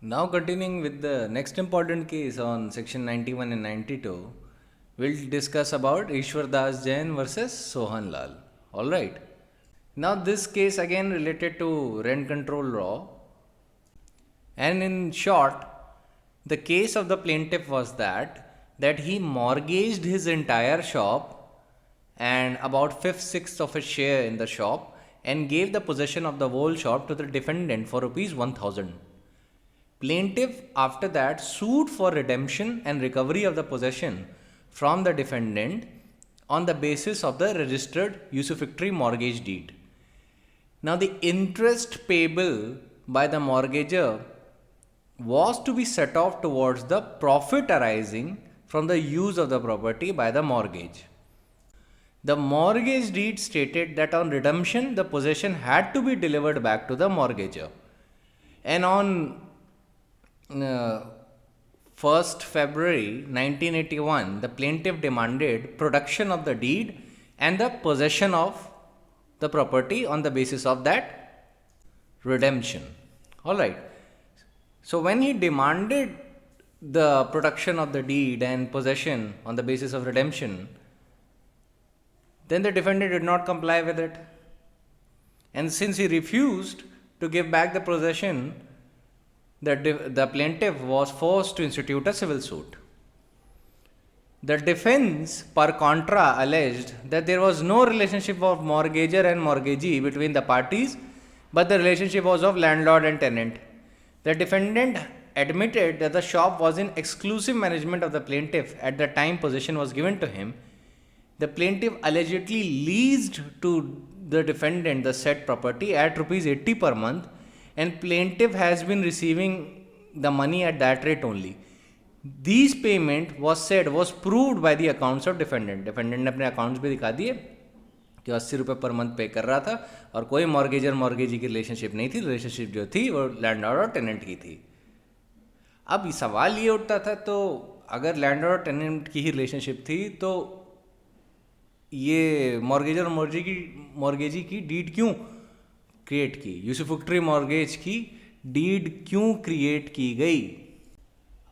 Now, continuing with the next important case on section 91 and 92, we'll discuss about Ishwar Das Jain versus Sohan Lal. Alright. Now, this case again related to rent control law. And in short, the case of the plaintiff was that he mortgaged his entire shop and about fifth-sixth of his share in the shop and gave the possession of the whole shop to the defendant for rupees 1000. Plaintiff after that sued for redemption and recovery of the possession from the defendant on the basis of the registered usufructory mortgage deed. Now, the interest payable by the mortgagor was to be set off towards the profit arising from the use of the property by the mortgage. The mortgage deed stated that on redemption, the possession had to be delivered back to the mortgagor. And on 1st February 1981, the plaintiff demanded production of the deed and the possession of the property on the basis of that redemption. Alright. So, when he demanded the production of the deed and possession on the basis of redemption, then the defendant did not comply with it. And since he refused to give back the possession, the plaintiff was forced to institute a civil suit. The defense, per contra, alleged that there was no relationship of mortgagor and mortgagee between the parties, but the relationship was of landlord and tenant. The defendant admitted that the shop was in exclusive management of the plaintiff at the time possession was given to him. The plaintiff allegedly leased to the defendant the said property at rupees 80 per month, and plaintiff has been receiving the money at that rate only. These payment was proved by the accounts of defendant. Defendant ने अपने accounts भी दिखा दिए कि 80 रुपये per month पे कर रहा था और कोई मॉर्गेजर मॉर्गेजी की रिलेशनशिप नहीं थी. रिलेशनशिप जो थी वो लैंडलॉर्ड और टेनेंट की थी. अब सवाल ये उठता था, तो अगर लैंडलॉर्ड और टेनेंट की ही रिलेशनशिप थी तो ये मॉर्गेजर और मॉर्गेजी की डीड क्यों क्रिएट की, यूसुफ्रुक्टरी मॉर्गेज की डीड क्यों क्रिएट की गई.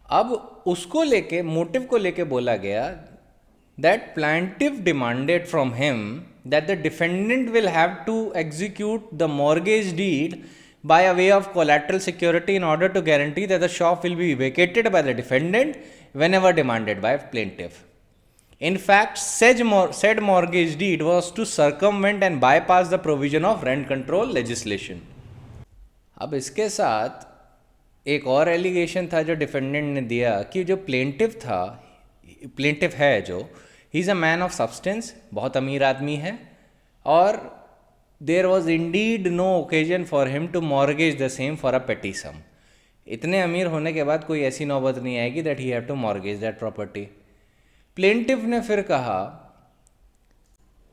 अब उसको लेके, मोटिव को लेके बोला गया that plaintiff demanded from him that the defendant will have to execute the mortgage deed by a way of collateral security in order to guarantee that the shop will be vacated by the defendant whenever demanded by plaintiff. In fact, said mortgage deed was to circumvent and bypass the provision of rent control legislation. अब इसके साथ एक और allegation था जो defendant ने दिया कि जो प्लेंटिफ है जो, he is a man of substance, बहुत अमीर आदमी है, और there was indeed no occasion for him to mortgage the same for a petty sum. इतने अमीर होने के बाद कोई ऐसी नौबत नहीं आएगी that he have to mortgage that property. Plaintiff ने फिर कहा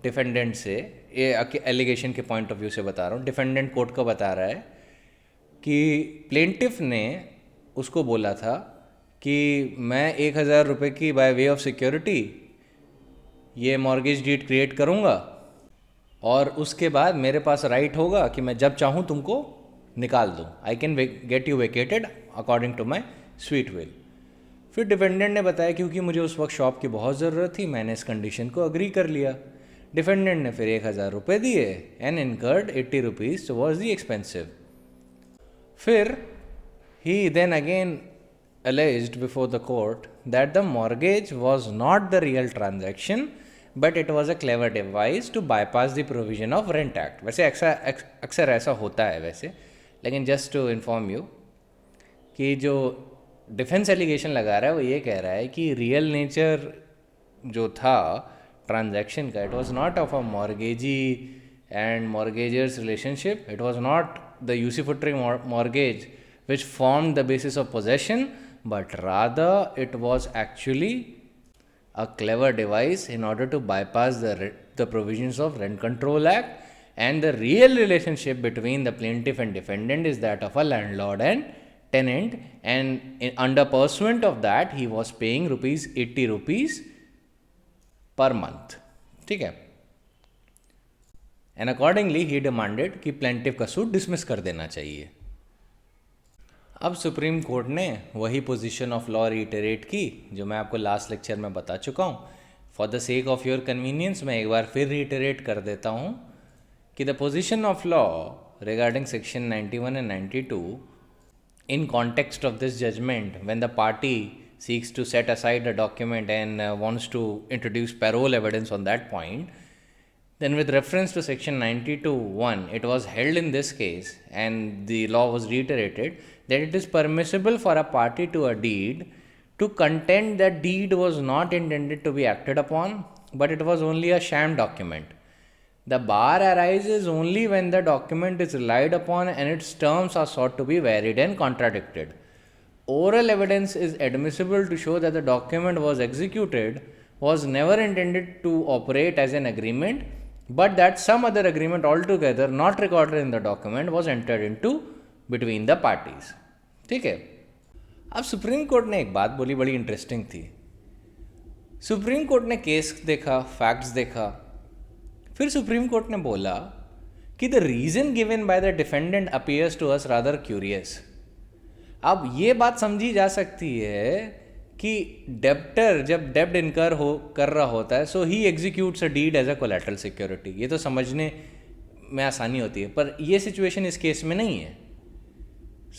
डिफेंडेंट से, ये एलिगेशन के पॉइंट ऑफ व्यू से बता रहा हूँ, डिफेंडेंट कोर्ट को बता रहा है कि प्लेंटिफ ने उसको बोला था कि मैं 1000 रुपये की बाय वे ऑफ सिक्योरिटी ये मॉर्गेज डीड क्रिएट करूँगा और उसके बाद मेरे पास राइट होगा कि मैं जब चाहूँ तुमको निकाल दूँ. I can get you vacated according to my sweet will. फिर डिफेंडेंट ने बताया क्योंकि मुझे उस वक्त शॉप की बहुत ज़रूरत थी, मैंने इस कंडीशन को अग्री कर लिया. डिफेंडेंट ने फिर 1000 रुपये दिए and incurred 80 rupees towards the expensive. फिर he then again alleged before the court that the mortgage was not the real transaction but it was a clever device to bypass the provision of rent act. वैसे अक्सर ऐसा होता है वैसे, लेकिन just to inform you कि जो defence allegation लगा रहा है वो ये कह रहा है कि रियल नेचर जो था ट्रांजैक्शन का, it was not of a mortgagee and mortgagors relationship, it was not the usufructory mortgage which formed the basis of possession, but rather it was actually a clever device in order to bypass the provisions of Rent Control Act, and the real relationship between the plaintiff and defendant is that of a landlord and tenant, and under pursuant of that he was paying 80 rupees per month. ठीक है. And accordingly he demanded कि plaintiff का suit dismiss कर देना चाहिए. अब supreme court ने वही पोजीशन ऑफ लॉ रिटेरेट की जो मैं आपको लास्ट लेक्चर में बता चुका हूँ. For the sake of your convenience मैं एक बार फिर रिटेरेट कर देता हूँ कि the position of law regarding section 91 and 92 in context of this judgment, when the party seeks to set aside a document and wants to introduce parole evidence on that point, then with reference to section 92(1), it was held in this case and the law was reiterated that it is permissible for a party to a deed to contend that deed was not intended to be acted upon, but it was only a sham document. The bar arises only when the document is relied upon and its terms are sought to be varied and contradicted. Oral evidence is admissible to show that the document was executed was never intended to operate as an agreement, but that some other agreement altogether not recorded in the document was entered into between the parties. ठीक है. अब supreme court ने एक बात बोली, बड़ी interesting थी. Supreme court ने केस देखा, फैक्ट्स देखा, फिर सुप्रीम कोर्ट ने बोला कि the reason given by the defendant appears to us rather curious. अब ये बात समझी जा सकती है कि डेप्टर जब डेब्ट इनकर कर रहा होता है, so he executes a deed as a collateral security. ये तो समझने में आसानी होती है, पर ये सिचुएशन इस केस में नहीं है.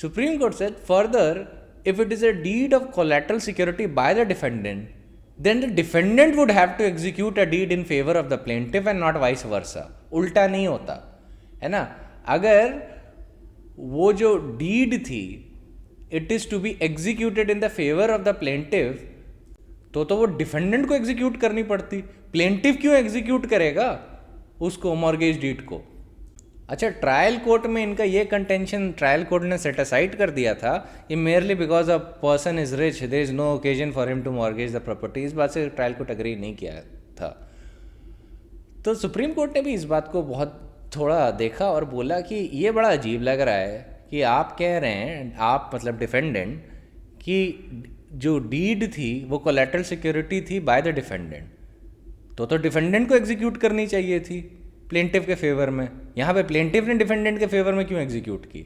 Supreme court said further, if it is a deed of collateral security by the defendant, then the defendant would have to execute a deed in favor of the plaintiff and not vice versa. उल्टा नहीं होता है ना. अगर वो जो deed थी it is to be executed in the favor of the plaintiff, तो वो डिफेंडेंट को एग्जीक्यूट करनी पड़ती. प्लेंटिफ क्यों एग्जीक्यूट करेगा उसको, मॉर्गेज डीड को. अच्छा, ट्रायल कोर्ट में इनका ये कंटेंशन ट्रायल कोर्ट ने सेट असाइड कर दिया था. ये merely because a person is rich, there is no occasion for him to mortgage the property. इस बात से ट्रायल कोर्ट अग्री नहीं किया था. तो सुप्रीम कोर्ट ने भी इस बात को बहुत थोड़ा देखा और बोला कि ये बड़ा अजीब लग रहा है कि आप कह रहे हैं, आप मतलब डिफेंडेंट, कि जो डीड थी वो कोलैटरल सिक्योरिटी थी बाय द डिफेंडेंट, तो डिफेंडेंट को एग्जीक्यूट करनी चाहिए थी प्लेंटिफ के फेवर में. यहाँ पे प्लेंटिफ ने डिफेंडेंट के फेवर में क्यों एग्जीक्यूट की?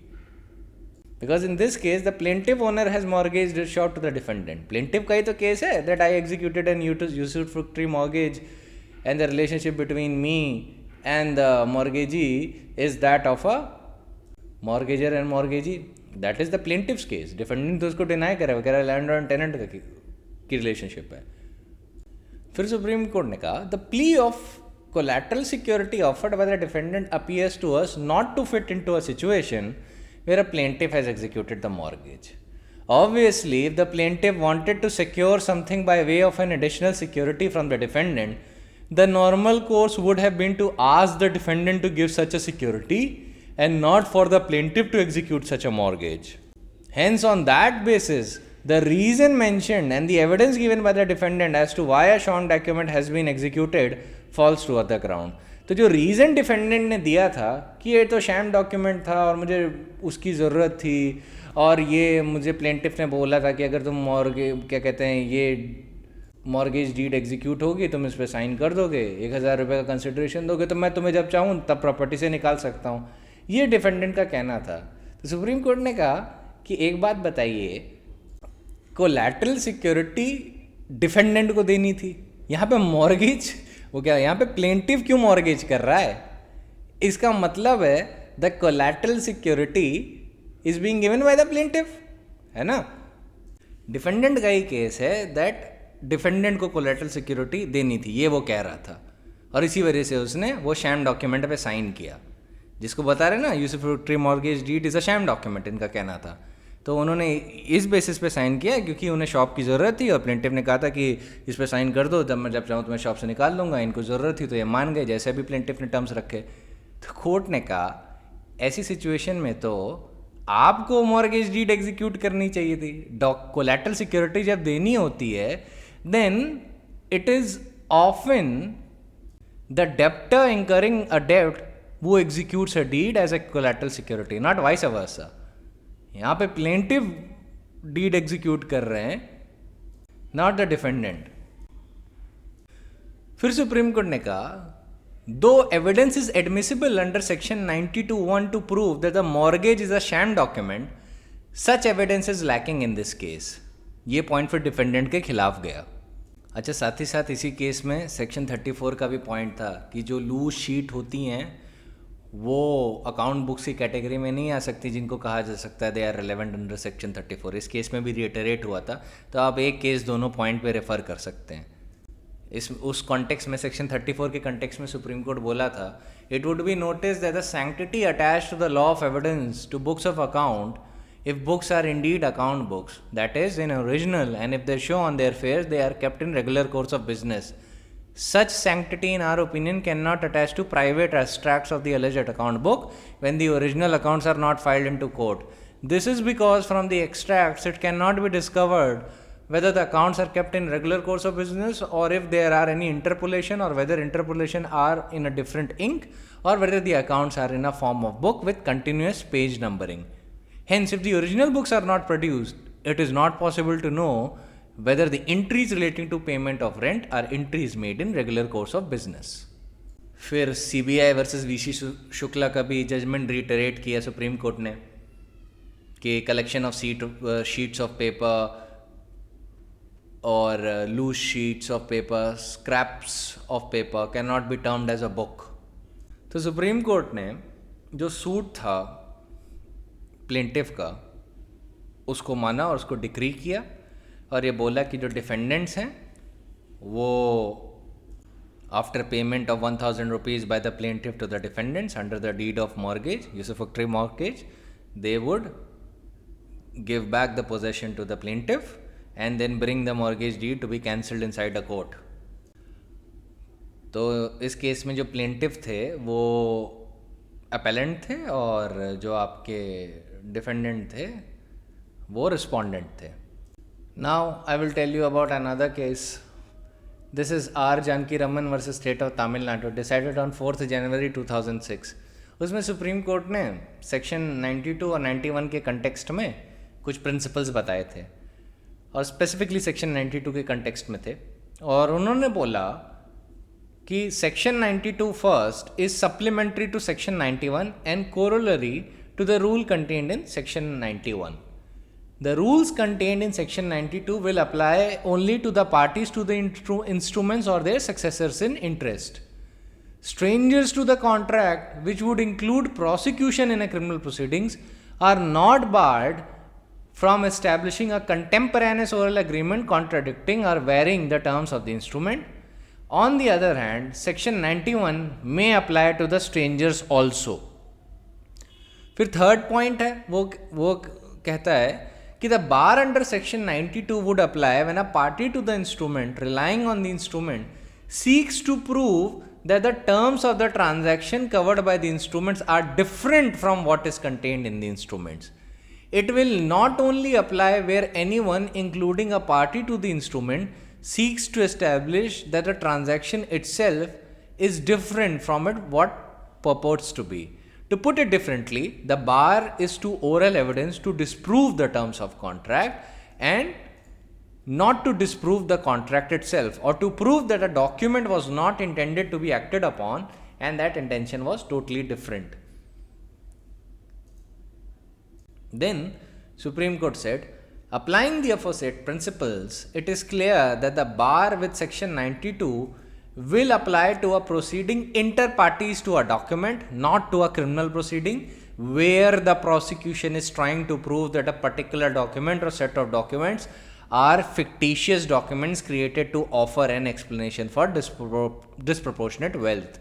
Because in this case the plaintiff owner has mortgage short to the defendant. Plaintiff का ही तो केस है that I executed an usufructuary mortgage and the relationship between me and the mortgagee is that of a mortgagor and mortgagee. That is the plaintiff's case. Defendant तो उसको deny करे, वगैरह land और tenant की relationship है. फिर supreme court ने कहा the plea of collateral security offered by the defendant appears to us not to fit into a situation where a plaintiff has executed the mortgage. Obviously, if the plaintiff wanted to secure something by way of an additional security from the defendant, the normal course would have been to ask the defendant to give such a security and not for the plaintiff to execute such a mortgage. Hence, on that basis, the reason mentioned and the evidence given by the defendant as to why a sham document has been executed falls to other ground. तो जो reason defendant ने दिया था कि ये तो sham document था और मुझे उसकी ज़रूरत थी, और ये मुझे प्लेंटिफ ने बोला था कि अगर तुम क्या कहते हैं, ये मॉर्गेज डीड एग्जीक्यूट होगी, तुम इस पर साइन कर दोगे, 1,000 रुपये का कंसिडरेशन दोगे, तो मैं तुम्हें जब चाहूँ तब प्रॉपर्टी से निकाल सकता हूँ. ये डिफेंडेंट का कहना था. तो सुप्रीम कोर्ट ने कहा कि एक बात बताइए, कोलैटरल सिक्योरिटी डिफेंडेंट को देनी थी, यहाँ पे मॉर्गेज वो क्या, यहाँ पे प्लेंटिफ क्यों मॉर्गेज कर रहा है? इसका मतलब है the collateral security is being given by the plaintiff, है ना. डिफेंडेंट का ही केस है दैट डिफेंडेंट को कोलैटरल सिक्योरिटी देनी थी, ये वो कह रहा था, और इसी वजह से उसने वो शैम डॉक्यूमेंट पे साइन किया, जिसको बता रहे ना usufructuary mortgage deed is a sham document, इनका कहना था. तो उन्होंने इस बेसिस पे साइन किया क्योंकि उन्हें शॉप की ज़रूरत थी और प्लेंटिफ ने कहा था कि इस पे साइन कर दो, जब मैं चाहूँ तो मैं शॉप से निकाल लूँगा. इनको ज़रूरत थी तो ये मान गए, जैसे भी प्लेंटिफ ने टर्म्स रखे. तो कोर्ट ने कहा ऐसी सिचुएशन में तो आपको मॉर्गेज डीड एग्जीक्यूट करनी चाहिए थी. कोलैटरल सिक्योरिटी जब देनी होती है then it is often the debtor incurring a डेब्ट वो executes a deed as a collateral security, not vice versa. यहाँ पे प्लेंटिफ डीड एग्जीक्यूट कर रहे हैं, नॉट द डिफेंडेंट. फिर सुप्रीम कोर्ट ने कहा दो evidence is admissible under section 92(1) to prove that the mortgage is a sham document, such evidence is lacking in this case. ये पॉइंट फिर डिफेंडेंट के खिलाफ गया। अच्छा, साथ ही साथ इसी केस में सेक्शन 34 का भी पॉइंट था कि जो लूज शीट होती हैं वो अकाउंट बुक्स की कैटेगरी में नहीं आ सकती जिनको कहा जा सकता है they are relevant under section 34। इस केस में भी रिएटरेट हुआ था, तो आप एक केस दोनों पॉइंट पे रेफर कर सकते हैं। इस उस कॉन्टेक्स्ट में सेक्शन 34 के कॉन्टेक्स्ट में सुप्रीम कोर्ट बोला था, it would be notice that the sanctity attached to the law of evidence to books of account if books are indeed account books, that is in original, and if they show on their face they are kept in regular course of business, such sanctity in our opinion cannot attach to private extracts of the alleged account book when the original accounts are not filed into court. This is because from the extracts it cannot be discovered whether the accounts are kept in regular course of business or if there are any interpolation, or whether interpolation are in a different ink, or whether the accounts are in a form of book with continuous page numbering. Hence, if the original books are not produced, it is not possible to know whether the entries relating to payment of rent are entries made in regular course of business. फिर CBI versus VC Shukla का भी judgement reiterate किया Supreme court ने कि collection of sheets of paper और loose sheets of paper, scraps of paper can not be termed as a book. तो Supreme court ने जो सूट था प्लेंटिफ का उसको माना और उसको डिक्री किया, और ये बोला कि जो डिफेंडेंट्स हैं वो after payment of 1000 rupees by the plaintiff to the defendants under the deed of mortgage, usufructuary mortgage, they would give back the possession to the plaintiff and then bring the mortgage deed to be cancelled inside a court. तो इस case में जो plaintiff थे वो appellant थे और जो आपके डिफेंडेंट थे वो रिस्पोंडेंट थे। Now I will tell you about another case. This is R Janaki Raman versus state of Tamil Nadu, decided on 4 January 2006। उसमें सुप्रीम कोर्ट ने सेक्शन 92 और 91 के कंटेक्स्ट में कुछ प्रिंसिपल्स बताए थे, और स्पेसिफिकली सेक्शन 92 के कंटेक्स्ट में थे, और उन्होंने बोला कि section 92 first is supplementary to section 91 and corollary to the rule contained in section 91. The rules contained in section 92 will apply only to the parties to the instruments or their successors in interest. Strangers to the contract, which would include prosecution in a criminal proceedings, are not barred from establishing a contemporaneous oral agreement contradicting or varying the terms of the instrument. On the other hand, section 91 may apply to the strangers also. फिर third point है, वो कहता है कि the bar under section 92 would apply when a party to the instrument relying on the instrument seeks to prove that the terms of the transaction covered by the instruments are different from what is contained in the instruments. It will not only apply where anyone, including a party to the instrument, seeks to establish that the transaction itself is different from it what purports to be. To put it differently, the bar is to oral evidence to disprove the terms of contract and not to disprove the contract itself, or to prove that a document was not intended to be acted upon and that intention was totally different. Then Supreme Court said, applying the aforesaid principles, it is clear that the bar with section 92 will apply to a proceeding inter partes to a document, not to a criminal proceeding where the prosecution is trying to prove that a particular document or set of documents are fictitious documents created to offer an explanation for disproportionate wealth.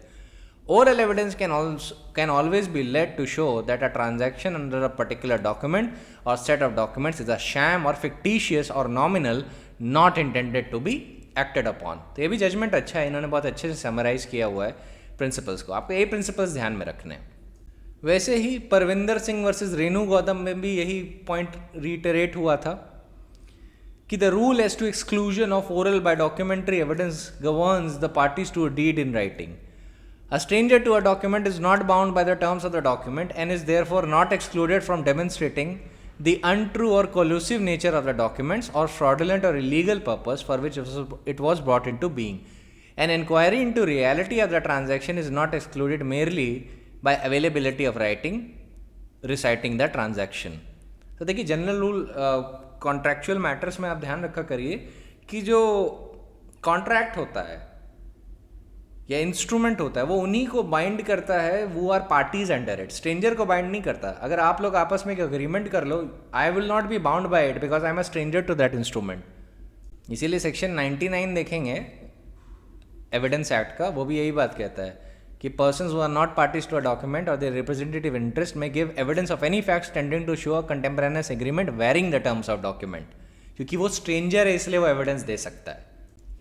Oral evidence can always be led to show that a transaction under a particular document or set of documents is a sham or fictitious or nominal, not intended to be acted upon. तो ये भी judgement अच्छा है, इन्होंने बहुत अच्छे से summarise किया हुआ है प्रिंसिपल्स को. आपको ये प्रिंसिपल्स ध्यान में रखने. वैसे ही परविंदर सिंह वर्सेस रेणु गौतम में भी यही पॉइंट रिटरेट हुआ था कि the rule as to exclusion of oral by documentary evidence governs the parties to a deed in writing. A stranger to a document is not bound by the terms of the document and is therefore not excluded from demonstrating the untrue or collusive nature of the documents or fraudulent or illegal purpose for which it was brought into being. An inquiry into reality of the transaction is not excluded merely by availability of writing reciting the transaction. तो देखिए general rule contractual matters में आप ध्यान रखा करिए कि जो contract होता है या इंस्ट्रूमेंट होता है वो उन्हीं को बाइंड करता है, वो are parties under it, stranger को बाइंड नहीं करता। अगर आप लोग आपस में एक अग्रीमेंट कर लो, I will not be bound by it because I am a stranger to that instrument. इसीलिए सेक्शन 99 देखेंगे एविडेंस एक्ट का, वो भी यही बात कहता है कि persons who are not parties to a document और देयर रिप्रेजेंटेटिव इंटरेस्ट में give evidence of any facts tending to show a contemporaneous agreement varying the terms of document, क्योंकि वो स्ट्रेंजर है इसलिए वो एविडेंस दे सकता है।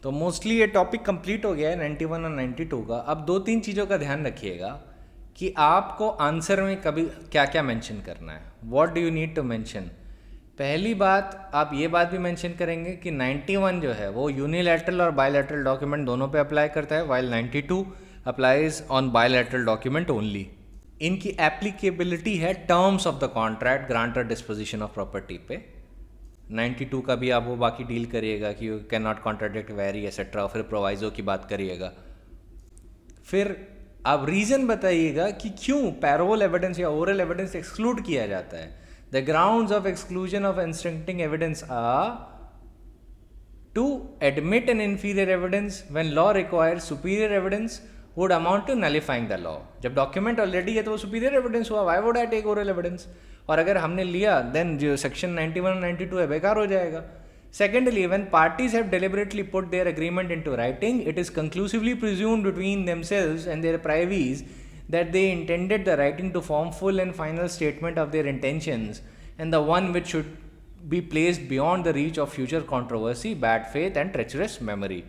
तो मोस्टली ये टॉपिक कंप्लीट हो गया है 91 और 92 का। अब 2-3 चीज़ों का ध्यान रखिएगा कि आपको आंसर में कभी क्या क्या मेंशन करना है, what do you need to mention. पहली बात, आप ये बात भी मेंशन करेंगे कि 91 जो है वो यूनिलैटरल और बायलैटरल डॉक्यूमेंट दोनों पे अप्लाई करता है, while 92 applies on bilateral document only. इनकी एप्लीकेबिलिटी है terms of the contract, grant और डिस्पोजिशन ऑफ प्रॉपर्टी पे। 92 का भी आप वो बाकी डील करिएगा कि you can not contradict, vary etcetera, फिर प्रोवाइजो की बात करिएगा। फिर आप रीज़न बताइएगा कि क्यों पैरोल एविडेंस या ओरल एविडेंस एक्सक्लूड किया जाता है। The grounds of exclusion of instructing evidence are to admit an inferior evidence when law requires superior evidence would amount to nullifying the law। जब डॉक्यूमेंट ऑलरेडी है तो वो superior evidence हुआ, why would I take oral evidence. और अगर हमने लिया then जो सेक्शन 91 और 92 है बेकार हो जाएगा। Secondly, when parties have deliberately put their agreement into writing, it is conclusively presumed between themselves and their privies that they intended the writing to form full and final statement of their intentions, and the one which should be placed beyond the reach of future controversy, bad faith and treacherous memory।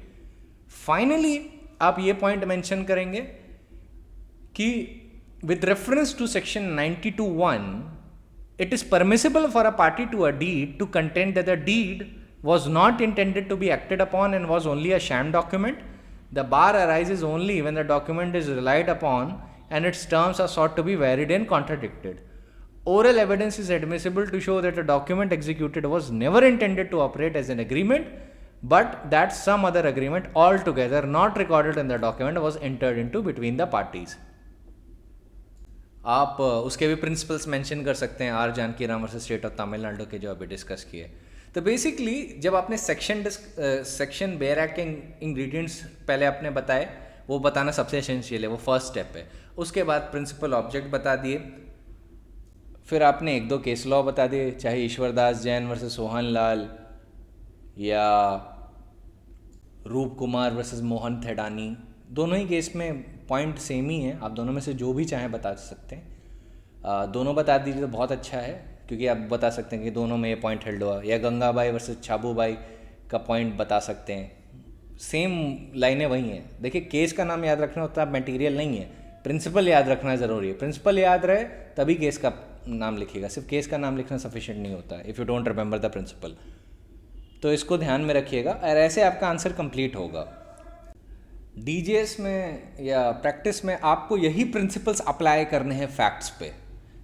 Finally, आप ये point mention करेंगे कि with reference to section 92(1), it is permissible for a party to a deed to contend that the deed was not intended to be acted upon and was only a sham document. The bar arises only when the document is relied upon and its terms are sought to be varied and contradicted. Oral evidence is admissible to show that a document executed was never intended to operate as an agreement, but that some other agreement altogether not recorded in the document was entered into between the parties। आप उसके भी principles mention कर सकते हैं, R Janaki Ram versus state of Tamil Nadu के जो अभी discuss किए। तो बेसिकली जब आपने सेक्शन बेयर एक्ट के इंग्रेडिएंट्स पहले आपने बताए, वो बताना सबसे एसेंशियल है, वो फर्स्ट स्टेप है। उसके बाद प्रिंसिपल ऑब्जेक्ट बता दिए, फिर आपने 1-2 केस लॉ बता दिए, चाहे ईश्वरदास जैन वर्सेस सोहन लाल या रूप कुमार वर्सेस मोहन थेडानी, दोनों ही केस में पॉइंट सेम ही है, आप दोनों में से जो भी चाहें बता सकते हैं। दोनों बता दीजिए तो बहुत अच्छा है, क्योंकि आप बता सकते हैं कि दोनों में ये पॉइंट हेल्ड हुआ, या गंगाबाई वर्सेस छाबूबाई का पॉइंट बता सकते हैं, सेम लाइनें वही हैं। देखिए केस का नाम याद रखना होता है, मटेरियल नहीं है, प्रिंसिपल याद रखना ज़रूरी है। प्रिंसिपल याद रहे तभी केस का नाम लिखिएगा, सिर्फ केस का नाम लिखना सफिशिएंट नहीं होता है if you don't remember the principle. तो इसको ध्यान में रखिएगा और ऐसे आपका आंसर कंप्लीट होगा। डीजेएस में या प्रैक्टिस में आपको यही प्रिंसिपल्स अप्लाई करने हैं फैक्ट्स पे।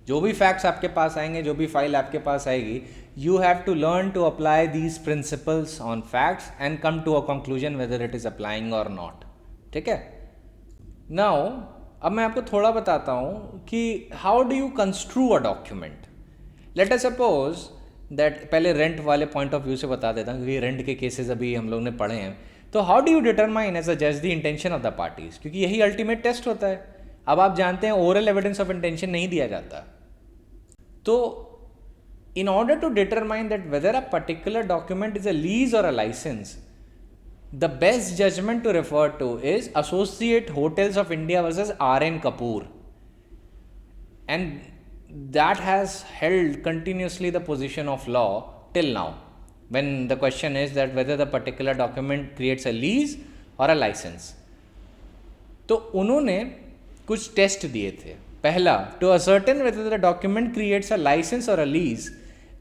जो भी फैक्ट्स आपके पास आएंगे, जो भी फाइल आपके पास आएगी, you have to learn to apply these principles on facts and come to a conclusion whether it is applying और नॉट। ठीक है। नाउ अब मैं आपको थोड़ा बताता हूँ कि how do you construe a document. Late us suppose that, पहले रेंट वाले पॉइंट ऑफ व्यू से बता देता हूँ क्योंकि रेंट के केसेस अभी हम लोग ने पढ़े हैं। तो how do you determine as a जज the intention of the parties, क्योंकि यही अल्टीमेट टेस्ट होता है। अब आप जानते हैं ओरल एविडेंस ऑफ इंटेंशन नहीं दिया जाता, तो in order to determine that whether a particular document is a lease और a license, the best judgment to refer to is Associate Hotels of India versus R.N. Kapoor, and that has held continuously the position of law till now, when the question is that whether the particular document creates a lease or a license। तो उन्होंने कुछ test दिए थे। पहला, to ascertain whether the document creates a license or a lease,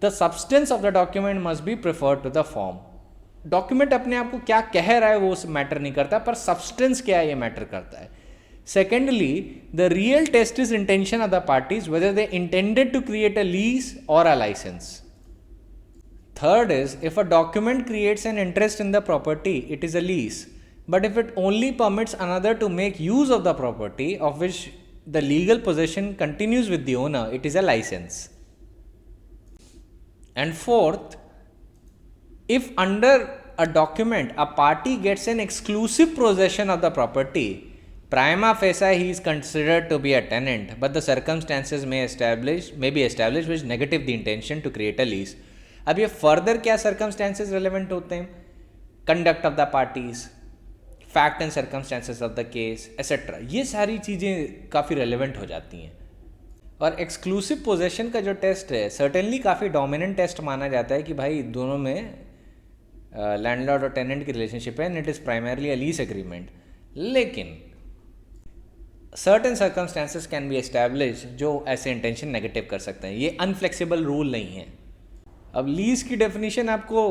the substance of the document must be preferred to the form। Document अपने आप को क्या कह रहा है वो मैटर नहीं करता, पर सब्सटेंस क्या है ये मैटर करता है। Secondly, the real test is intention of the parties, whether they intended to create a lease और a licence. Third is, if a document creates an interest in the property, it is a lease, but if it only permits another to make use of the property of which the legal possession continues with the owner, it is a licence. And fourth, if under a document a party gets an exclusive possession of the property, prima facie he is considered to be a tenant, but the circumstances may be established which negative the intention to create a lease. अब ये further क्या circumstances relevant होते हैं? Conduct of the parties, fact and circumstances of the case, etc. ये सारी चीज़ें काफ़ी relevant हो जाती हैं. और एक्सक्लूसिव पोजेशन का जो टेस्ट है सर्टेनली काफ़ी डोमिनेंट टेस्ट माना जाता है कि भाई दोनों में लैंडलॉर्ड और टेनेंट की रिलेशनशिप है and it is primarily a lease agreement. लेकिन certain circumstances can be establish जो ऐसे इंटेंशन नेगेटिव कर सकते हैं. ये अनफ्लेक्सिबल रूल नहीं है. अब लीज की डेफिनेशन आपको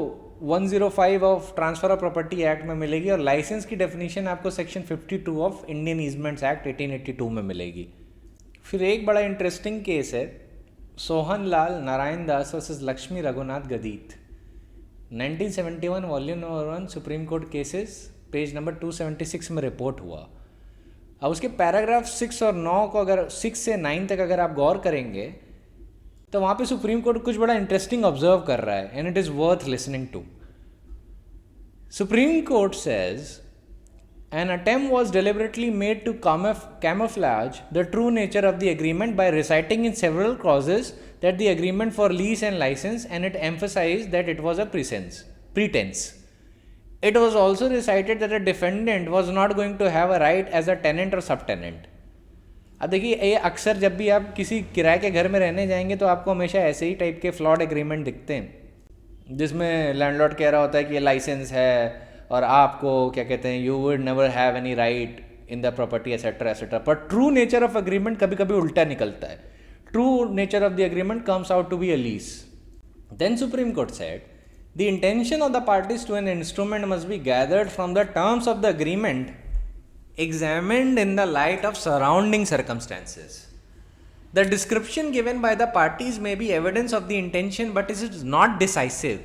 105 of transfer of property act में मिलेगी और लाइसेंस की डेफिनेशन आपको section 52 of Indian easements act 1882 में मिलेगी. फिर एक बड़ा इंटरेस्टिंग केस है Sohan Lal Narayan Das versus Lakshmi Raghunath Gadit, 1971 volume number 1 Supreme Court cases, page number 276 में रिपोर्ट हुआ. अब उसके पैराग्राफ 6 और 9 को अगर 6 से 9 तक अगर आप गौर करेंगे तो वहाँ पे सुप्रीम कोर्ट कुछ बड़ा इंटरेस्टिंग ऑब्जर्व कर रहा है and it is worth listening to. Supreme court says an attempt was deliberately made to camouflage the true nature of the agreement by reciting in several clauses that the agreement for lease and license, and it emphasized that it was a pretense. It was also recited that a defendant was not going to have a right as a tenant or subtenant. अब देखिए ये अक्सर जब भी आप किसी किराए के घर में रहने जाएंगे तो आपको हमेशा ऐसे ही टाइप के फ्लॉड एग्रीमेंट दिखते हैं जिसमें लैंडलॉर्ड कह रहा होता है कि ये लाइसेंस है और आपको क्या कहते हैं you would never have any right in the property etcetera etcetera. पर ट्रू नेचर ऑफ अग्रीमेंट कभी कभी उल्टा निकलता है. True nature of the agreement comes out to be a lease. Then supreme court said the intention of the parties to an instrument must be gathered from the terms of the agreement examined in the light of surrounding circumstances. The description given by the parties may be evidence of the intention, but it is not decisive.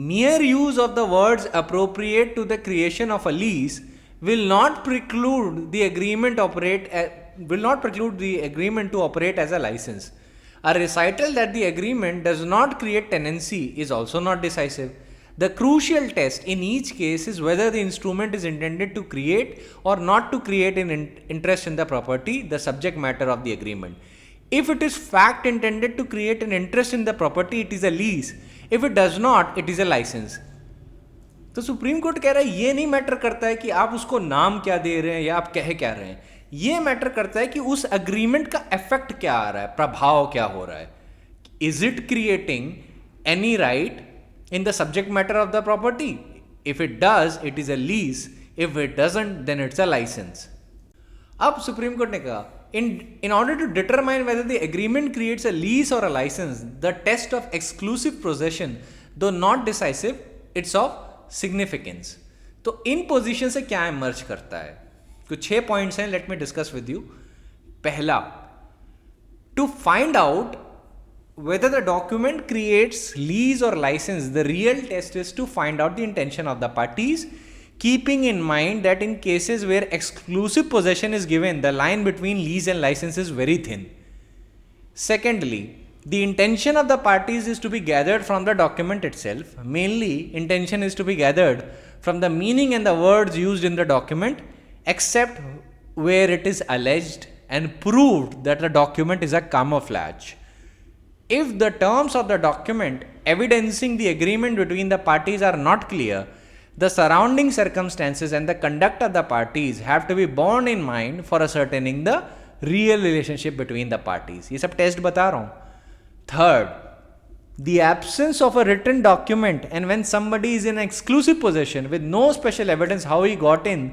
Mere use of the words appropriate to the creation of a lease will not preclude the agreement to operate as a license. A recital that the agreement does not create tenancy is also not decisive. The crucial test in each case is whether the instrument is intended to create or not to create an interest in the property, the subject matter of the agreement. If it is fact intended to create an interest in the property, it is a lease. If it does not, it is a license. तो Supreme court कह रहा है ये नहीं matter करता है कि आप उसको नाम क्या दे रहे हैं या आप कह क्या रहे हैं. ये मैटर करता है कि उस अग्रीमेंट का इफेक्ट क्या आ रहा है, प्रभाव क्या हो रहा है. Is it creating any right in the subject matter of the property? If it does, it is a lease. If it doesn't, then it's a license. अब सुप्रीम कोर्ट ने कहा in order to determine whether the agreement creates a lease or a license, the test of exclusive possession, though not decisive, it's of significance. तो इन position से क्या emerge करता है? कुछ 6 points हैं, let me discuss with you. पहला, to find out whether the document creates lease or license, the real test is to find out the intention of the parties, keeping in mind that in cases where exclusive possession is given, the line between lease and license is very thin. Secondly, the intention of the parties is to be gathered from the document itself. Mainly, intention is to be gathered from the meaning and the words used in the document, except where it is alleged and proved that the document is a camouflage. If the terms of the document evidencing the agreement between the parties are not clear, the surrounding circumstances and the conduct of the parties have to be borne in mind for ascertaining the real relationship between the parties. ये सब test बता रहा हूँ. Third, the absence of a written document, and when somebody is in exclusive possession with no special evidence how he got in,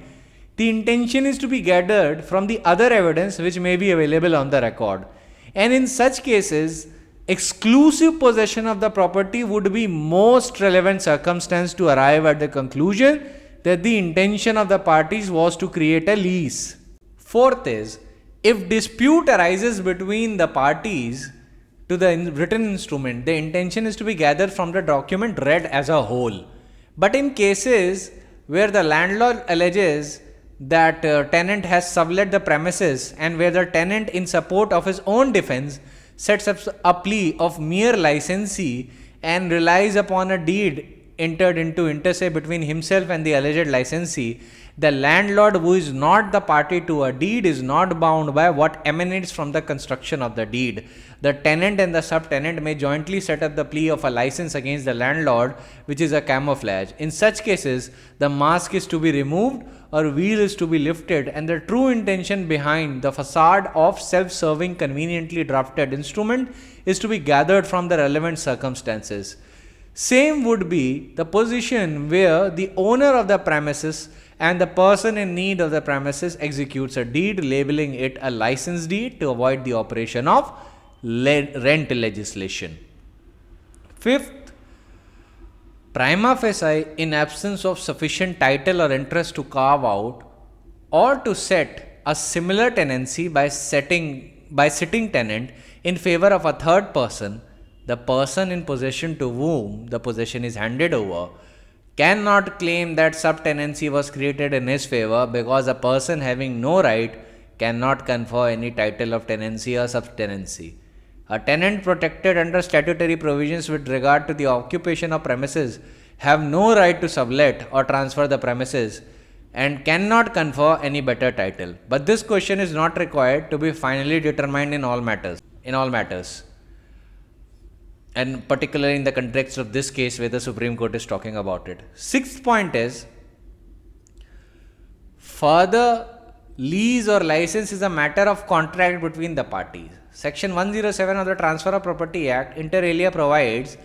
the intention is to be gathered from the other evidence which may be available on the record. And in such cases, exclusive possession of the property would be most relevant circumstance to arrive at the conclusion that the intention of the parties was to create a lease. Fourth is, if dispute arises between the parties to the written instrument, the intention is to be gathered from the document read as a whole. But in cases where the landlord alleges that tenant has sublet the premises and where the tenant in support of his own defense sets up a plea of mere licensee and relies upon a deed entered into inter se between himself and the alleged licensee, the landlord, who is not the party to a deed, is not bound by what emanates from the construction of the deed. The tenant and the subtenant may jointly set up the plea of a license against the landlord, which is a camouflage. In such cases, the mask is to be removed or veil is to be lifted, and the true intention behind the facade of self-serving, conveniently drafted instrument is to be gathered from the relevant circumstances. Same would be the position where the owner of the premises and the person in need of the premises executes a deed labeling it a license deed to avoid the operation of rent legislation. Fifth, prima facie, in absence of sufficient title or interest to carve out or to set a similar tenancy by sitting tenant in favor of a third person, the person in possession to whom the possession is handed over cannot claim that subtenancy was created in his favor, because a person having no right cannot confer any title of tenancy or subtenancy. A tenant protected under statutory provisions with regard to the occupation of premises have no right to sublet or transfer the premises and cannot confer any better title. But this question is not required to be finally determined in all matters. And particularly in the context of this case where the Supreme Court is talking about it. Sixth point is, further lease or license is a matter of contract between the parties. Section 107 of the Transfer of Property Act inter alia provides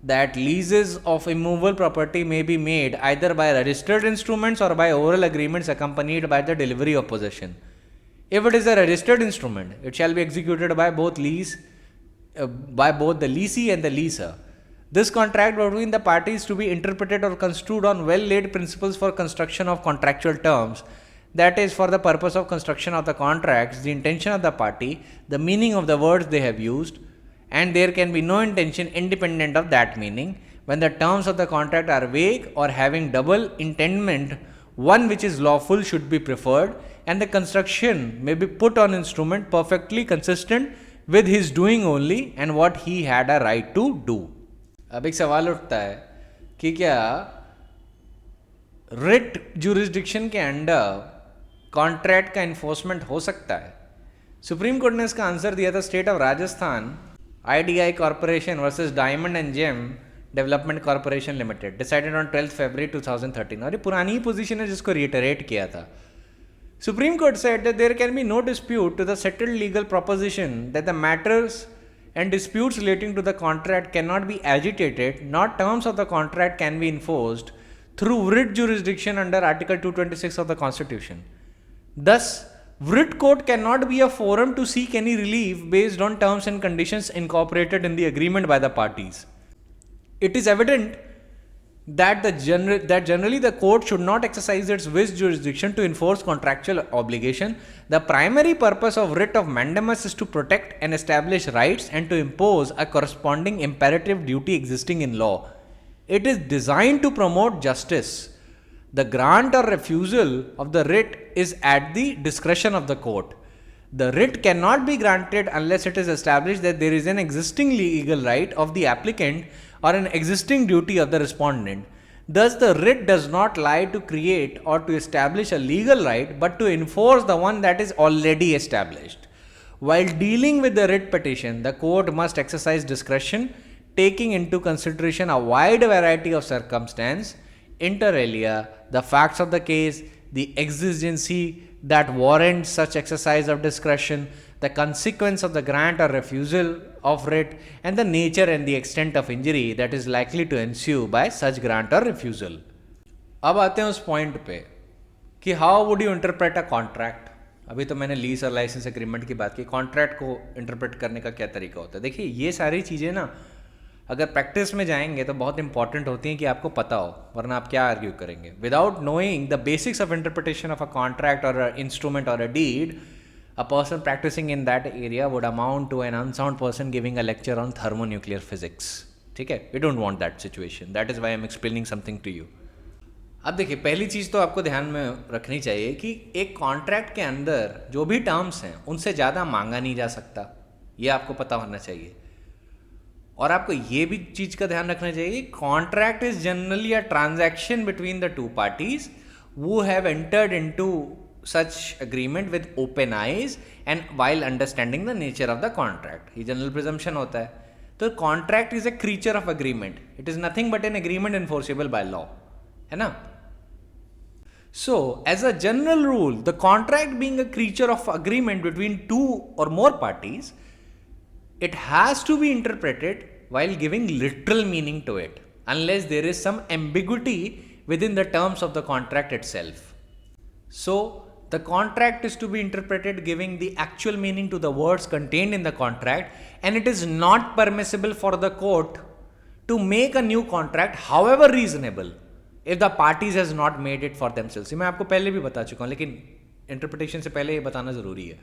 that leases of immovable property may be made either by registered instruments or by oral agreements accompanied by the delivery of possession. If it is a registered instrument, it shall be executed by both the leasee and the leaser. This contract between the parties to be interpreted or construed on well-laid principles for construction of contractual terms, that is, for the purpose of construction of the contracts, the intention of the party, the meaning of the words they have used, and there can be no intention independent of that meaning. When the terms of the contract are vague or having double intendment, one which is lawful should be preferred, and the construction may be put on instrument perfectly consistent with his doing only and what he had a right to do. अब एक सवाल उठता है कि क्या writ jurisdiction के under contract का enforcement हो सकता है? सुप्रीम कोर्ट ने इसका आंसर दिया था state of Rajasthan IDI corporation versus diamond and gem development corporation limited, decided on 12 February 2013. और ये पुरानी पोजीशन है जिसको रिटरेट किया था. Supreme Court said that there can be no dispute to the settled legal proposition that the matters and disputes relating to the contract cannot be agitated, nor terms of the contract can be enforced through writ jurisdiction under Article 226 of the Constitution. Thus, writ court cannot be a forum to seek any relief based on terms and conditions incorporated in the agreement by the parties. It is evident that generally the court should not exercise its vis jurisdiction to enforce contractual obligation. The primary purpose of writ of mandamus is to protect and establish rights and to impose a corresponding imperative duty existing in law. It is designed to promote justice. The grant or refusal of the writ is at the discretion of the court. The writ cannot be granted unless it is established that there is an existing legal right of the applicant or an existing duty of the respondent. Thus, the writ does not lie to create or to establish a legal right, but to enforce the one that is already established. While dealing with the writ petition, the court must exercise discretion, taking into consideration a wide variety of circumstances, inter alia, the facts of the case, the exigency that warrants such exercise of discretion, the consequence of the grant or refusal of writ, and the nature and the extent of injury that is likely to ensue by such grant or refusal. अब आते हैं उस point पे कि how would you interpret a contract. अभी तो मैंने lease और लाइसेंस एग्रीमेंट की बात की, कॉन्ट्रैक्ट को इंटरप्रेट करने का क्या तरीका होता है. देखिए, ये सारी चीज़ें ना अगर प्रैक्टिस में जाएंगे तो बहुत इंपॉर्टेंट होती हैं कि आपको पता हो, वरना आप क्या आर्ग्यू करेंगे. Without knowing the basics of interpretation of a contract और अ इंस्ट्रूमेंट और a deed, a person practicing in that area would amount to an unsound person giving a lecture on thermonuclear physics. ठीक है, we don't want that situation. That is why I'm explaining something to you. अब देखिए, पहली चीज़ तो आपको ध्यान में रखनी चाहिए कि एक कॉन्ट्रैक्ट के अंदर जो भी टर्म्स हैं उनसे ज़्यादा मांगा नहीं जा सकता. ये आपको पता होना चाहिए. और आपको ये भी चीज़ का ध्यान रखना चाहिए, contract is generally a transaction between the two parties who have entered into such agreement with open eyes and while understanding the nature of the contract. ये जनरल प्रिजम्पशन होता है. तो contract is a creature of agreement. It is nothing but an agreement enforceable by law, है ना. So as a general rule, the contract being a creature of agreement between two or more parties, it has to be interpreted while giving literal meaning to it, unless there is some ambiguity within the terms of the contract itself. So the contract is to be interpreted giving the actual meaning to the words contained in the contract, and it is not permissible for the court to make a new contract however reasonable if the parties has not made it for themselves. मैं आपको पहले भी बता चुका हूँ, लेकिन interpretation से पहले ये बताना जरूरी है.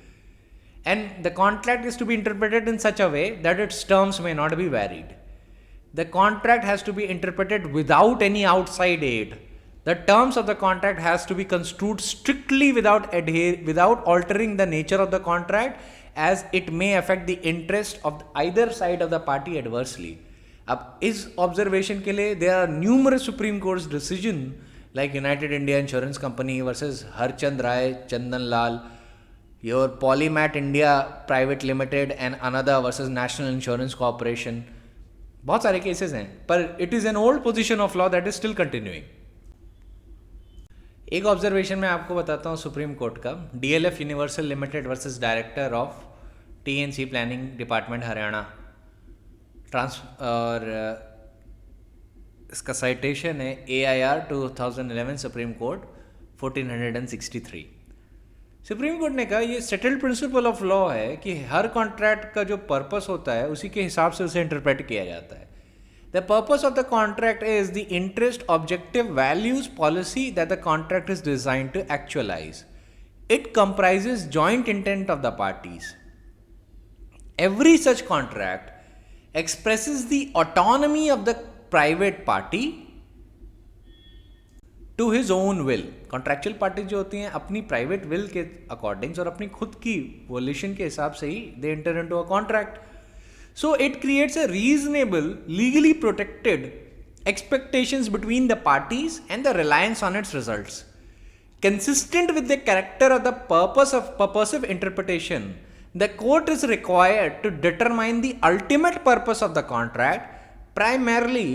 And the contract is to be interpreted in such a way that its terms may not be varied. The contract has to be interpreted without any outside aid. The terms of the contract has to be construed strictly without altering the nature of the contract, as it may affect the interest of either side of the party adversely. अब इस observation के लिए there are numerous Supreme Court's decision like United India Insurance Company versus Harchand Rai Chandan Lal, your Polymat India Private Limited and another versus National Insurance Corporation. बहुत सारे cases हैं, पर it is an old position of law that is still continuing. एक observation मैं आपको बताता हूँ supreme court का. DLF universal limited versus director of TNC planning department Haryana और इसका साइटेशन है AIR 2011 supreme court 1463. Supreme court ने कहा ये सेटल्ड प्रिंसिपल ऑफ लॉ है कि हर कॉन्ट्रैक्ट का जो पर्पस होता है उसी के हिसाब से उसे इंटरप्रेट किया जाता है. The purpose of the contract is the interest objective values policy that the contract is designed to actualise. It comprises joint intent of the parties. Every such contract expresses the autonomy of the private party to his own will. Contractual parties जो होती हैं अपनी private will के according और अपनी खुद की वोल्यूशन के हिसाब से ही they enter into a contract. So it creates a reasonable legally protected expectations between the parties and the reliance on its results. Consistent with the character of the purpose of purposive interpretation, the court is required to determine the ultimate purpose of the contract primarily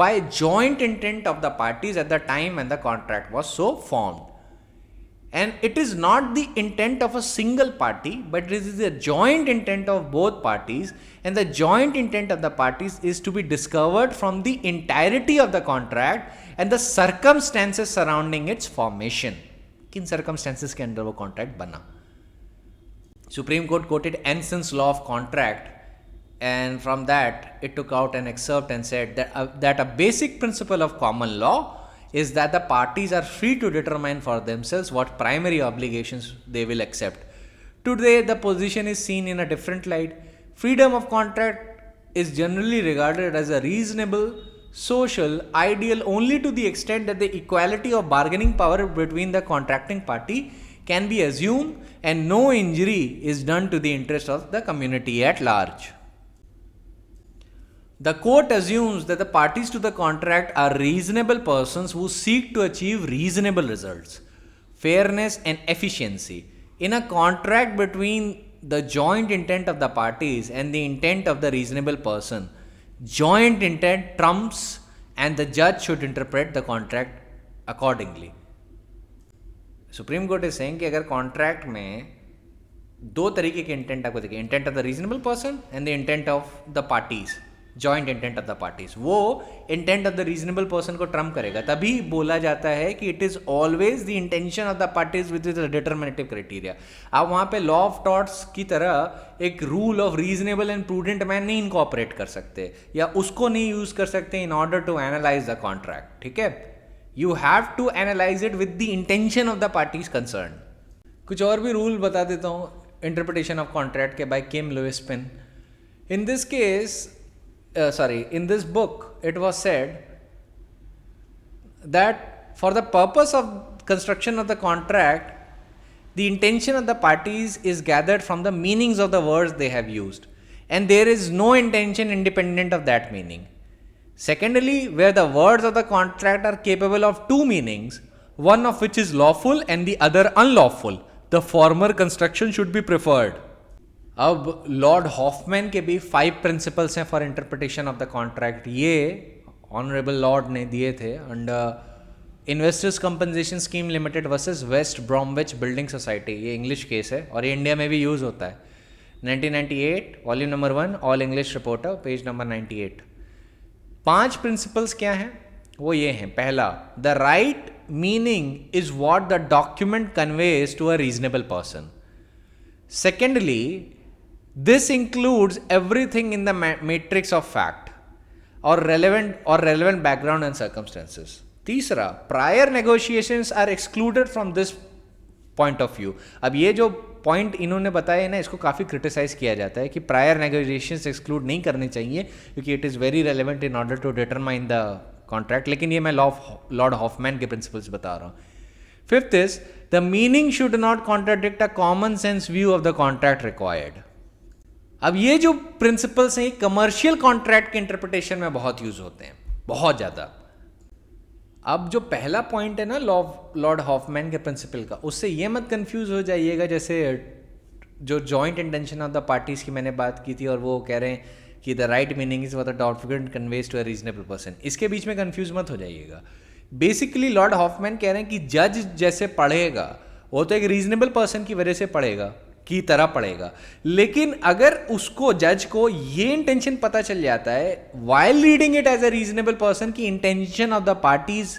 by joint intent of the parties at the time when the contract was so formed. And it is not the intent of a single party, but it is the joint intent of both parties, and the joint intent of the parties is to be discovered from the entirety of the contract and the circumstances surrounding its formation. किन circumstances के अंदर वो contract बना. Supreme Court quoted Anson's law of contract, and from that it took out an excerpt and said that a basic principle of common law is that the parties are free to determine for themselves what primary obligations they will accept. Today, the position is seen in a different light. Freedom of contract is generally regarded as a reasonable social ideal only to the extent that the equality of bargaining power between the contracting party can be assumed and no injury is done to the interest of the community at large. The court assumes that the parties to the contract are reasonable persons who seek to achieve reasonable results, fairness and efficiency. In a contract between the joint intent of the parties and the intent of the reasonable person, joint intent trumps and the judge should interpret the contract accordingly. Supreme Court is saying कि अगर contract में दो तरीके के intent आपको देखें, intent of the reasonable person and the intent of the parties, joint intent of the parties, वो intent of the reasonable person को ट्रम्प करेगा. तभी बोला जाता है कि it is always the intention of the parties with the determinative criteria. आप वहाँ पे लॉ ऑफ टॉर्ट्स की तरह एक rule of reasonable and prudent man नहीं इनकॉपरेट कर सकते या उसको नहीं यूज कर सकते in order to analyse the contract. ठीक है, you have to analyse it with the intention of the parties concern. कुछ और भी रूल बता देता हूँ इंटरप्रिटेशन ऑफ कॉन्ट्रैक्ट के by Kim Lewison. In this case in this book, it was said that for the purpose of construction of the contract, the intention of the parties is gathered from the meanings of the words they have used. and there is no intention independent of that meaning. Secondly, where the words of the contract are capable of two meanings, one of which is lawful and the other unlawful, the former construction should be preferred. अब Lord Hoffmann के भी 5 principles हैं for interpretation of the contract, ये honourable Lord ने दिए थे under investors compensation scheme limited versus West Bromwich building society. ये English case है और ये इंडिया में भी यूज़ होता है. 1998 volume number 1 all English reporter page number 98. 5 principles क्या हैं? वो ये हैं. पहला, the right meaning is what the document conveys to a reasonable person. Secondly, this includes everything in the matrix of fact or relevant background and circumstances. तीसरा, prior negotiations are excluded from this point of view. अब ये जो point इन्होंने बताया ना, इसको काफ़ी criticise किया जाता है कि प्रायर नेगोशिएशंस एक्सक्लूड नहीं करने चाहिए क्योंकि it is very relevant in order to determine the contract. लेकिन ये मैं लॉर्ड हॉफमैन के प्रिंसिपल्स बता रहा हूँ. Fifth is, the meaning should not contradict a common sense view of the contract required. अब ये जो प्रिंसिपल्स हैं कमर्शियल कॉन्ट्रैक्ट के इंटरप्रिटेशन में बहुत यूज होते हैं, बहुत ज़्यादा. अब जो पहला पॉइंट है ना लॉर्ड हॉफमैन के प्रिंसिपल का, उससे ये मत कंफ्यूज हो जाइएगा जैसे जो joint intention of the parties की मैंने बात की थी और वो कह रहे हैं कि the right meaning is what the document conveys to a reasonable person. इसके बीच में कंफ्यूज मत हो जाइएगा. बेसिकली लॉर्ड हॉफमैन कह रहे हैं कि जज जैसे पढ़ेगा वो तो एक रीजनेबल पर्सन की वजह से पढ़ेगा, की तरह पढ़ेगा. लेकिन अगर उसको जज को ये इंटेंशन पता चल जाता है while reading it as a reasonable person की इंटेंशन ऑफ द पार्टीज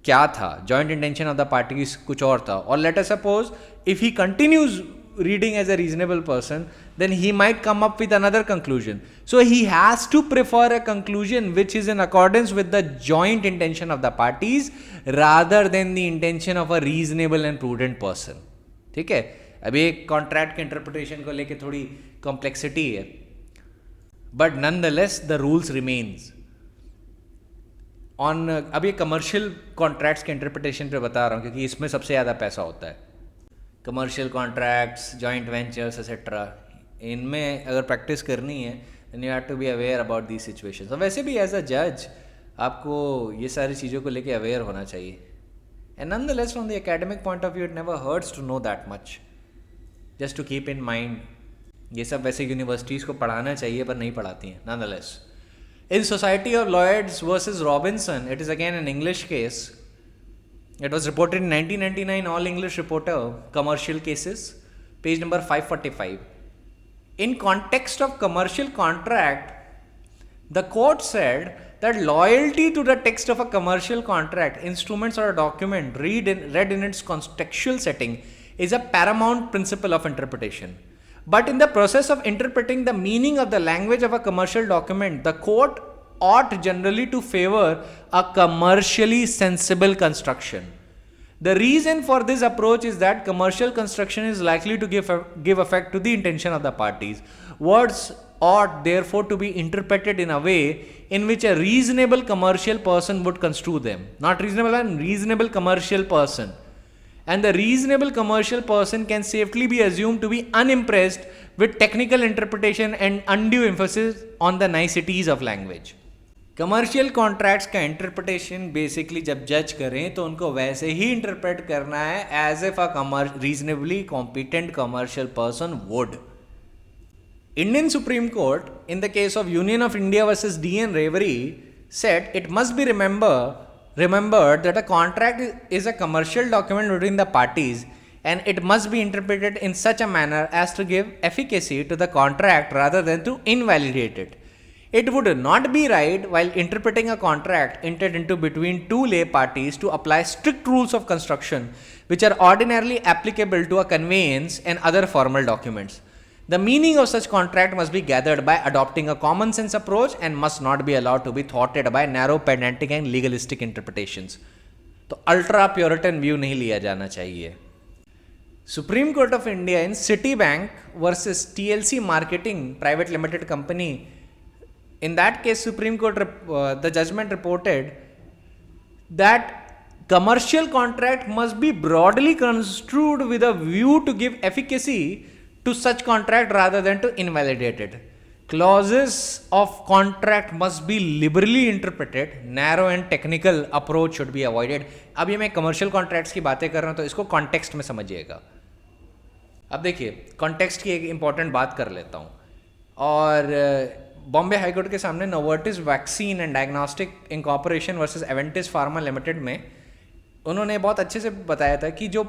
क्या था, joint intention of the parties कुछ और था, और let us suppose if he continues reading as a reasonable person, then he might come up with another conclusion. So he has to prefer a conclusion which is in accordance with the joint intention of the parties rather than the intention of a reasonable and prudent person. ठीक है. अभी एक contract के interpretation को लेके थोड़ी complexity है, but nonetheless the rules remains. On अब ये कमर्शियल कॉन्ट्रैक्ट्स के इंटरप्रिटेशन पे बता रहा हूँ क्योंकि इसमें सबसे ज़्यादा पैसा होता है. Commercial contracts, joint ventures etcetera, इनमें अगर प्रैक्टिस करनी है then you have to be aware about the situations. और वैसे भी एज अ जज आपको ये सारी चीज़ों को लेके अवेयर होना चाहिए. And nonetheless from the academic point of view it never hurts to know that much, just to keep in mind. ये सब वैसे यूनिवर्सिटीज़ को पढ़ाना चाहिए पर नहीं पढ़ाती हैं. Nonetheless in society of Lloyd's versus Robinson, it is again an English case. It was reported in 1999 All English Reporter, Commercial Cases, page number 545. In context of commercial contract, the court said that loyalty to the text of a commercial contract, instruments or a document read in its contextual setting is a paramount principle of interpretation. But in the process of interpreting the meaning of the language of a commercial document, the court ought generally to favor a commercially sensible construction. The reason for this approach is that commercial construction is likely to give effect to the intention of the parties. Words ought therefore to be interpreted in a way in which a reasonable commercial person would construe them. Not reasonable and reasonable commercial person. And the reasonable commercial person can safely be assumed to be unimpressed with technical interpretation and undue emphasis on the niceties of language. Commercial contracts का interpretation basically जब जज करें तो उनको वैसे ही interpret करना है as if a reasonably competent commercial person would. Indian Supreme Court in the case of Union of India versus D.N. Revery said it must be remembered that a contract is a commercial document between the parties and it must be interpreted in such a manner as to give efficacy to the contract rather than to invalidate it. It would not be right while interpreting a contract entered into between two lay parties to apply strict rules of construction which are ordinarily applicable to a conveyance and other formal documents. The meaning of such contract must be gathered by adopting a common sense approach and must not be allowed to be thwarted by narrow pedantic and legalistic interpretations. तो ultra puritan view नहीं लिया जाना चाहिए. Supreme court of India in city bank versus TLC marketing private limited company, in that case Supreme Court the judgment reported that commercial contract must be broadly construed with a view to give efficacy to such contract rather than to invalidate it. Clauses of contract must be liberally interpreted. Narrow and technical approach should be avoided. अब ये मैं commercial contracts की बातें कर रहा हूँ तो इसको context में समझिएगा. अब देखिए context की एक important बात कर लेता हूँ. और बॉम्बे हाईकोर्ट के सामने Novartis vaccine and diagnostic incorporation versus Aventis pharma limited में उन्होंने बहुत अच्छे से बताया था कि जो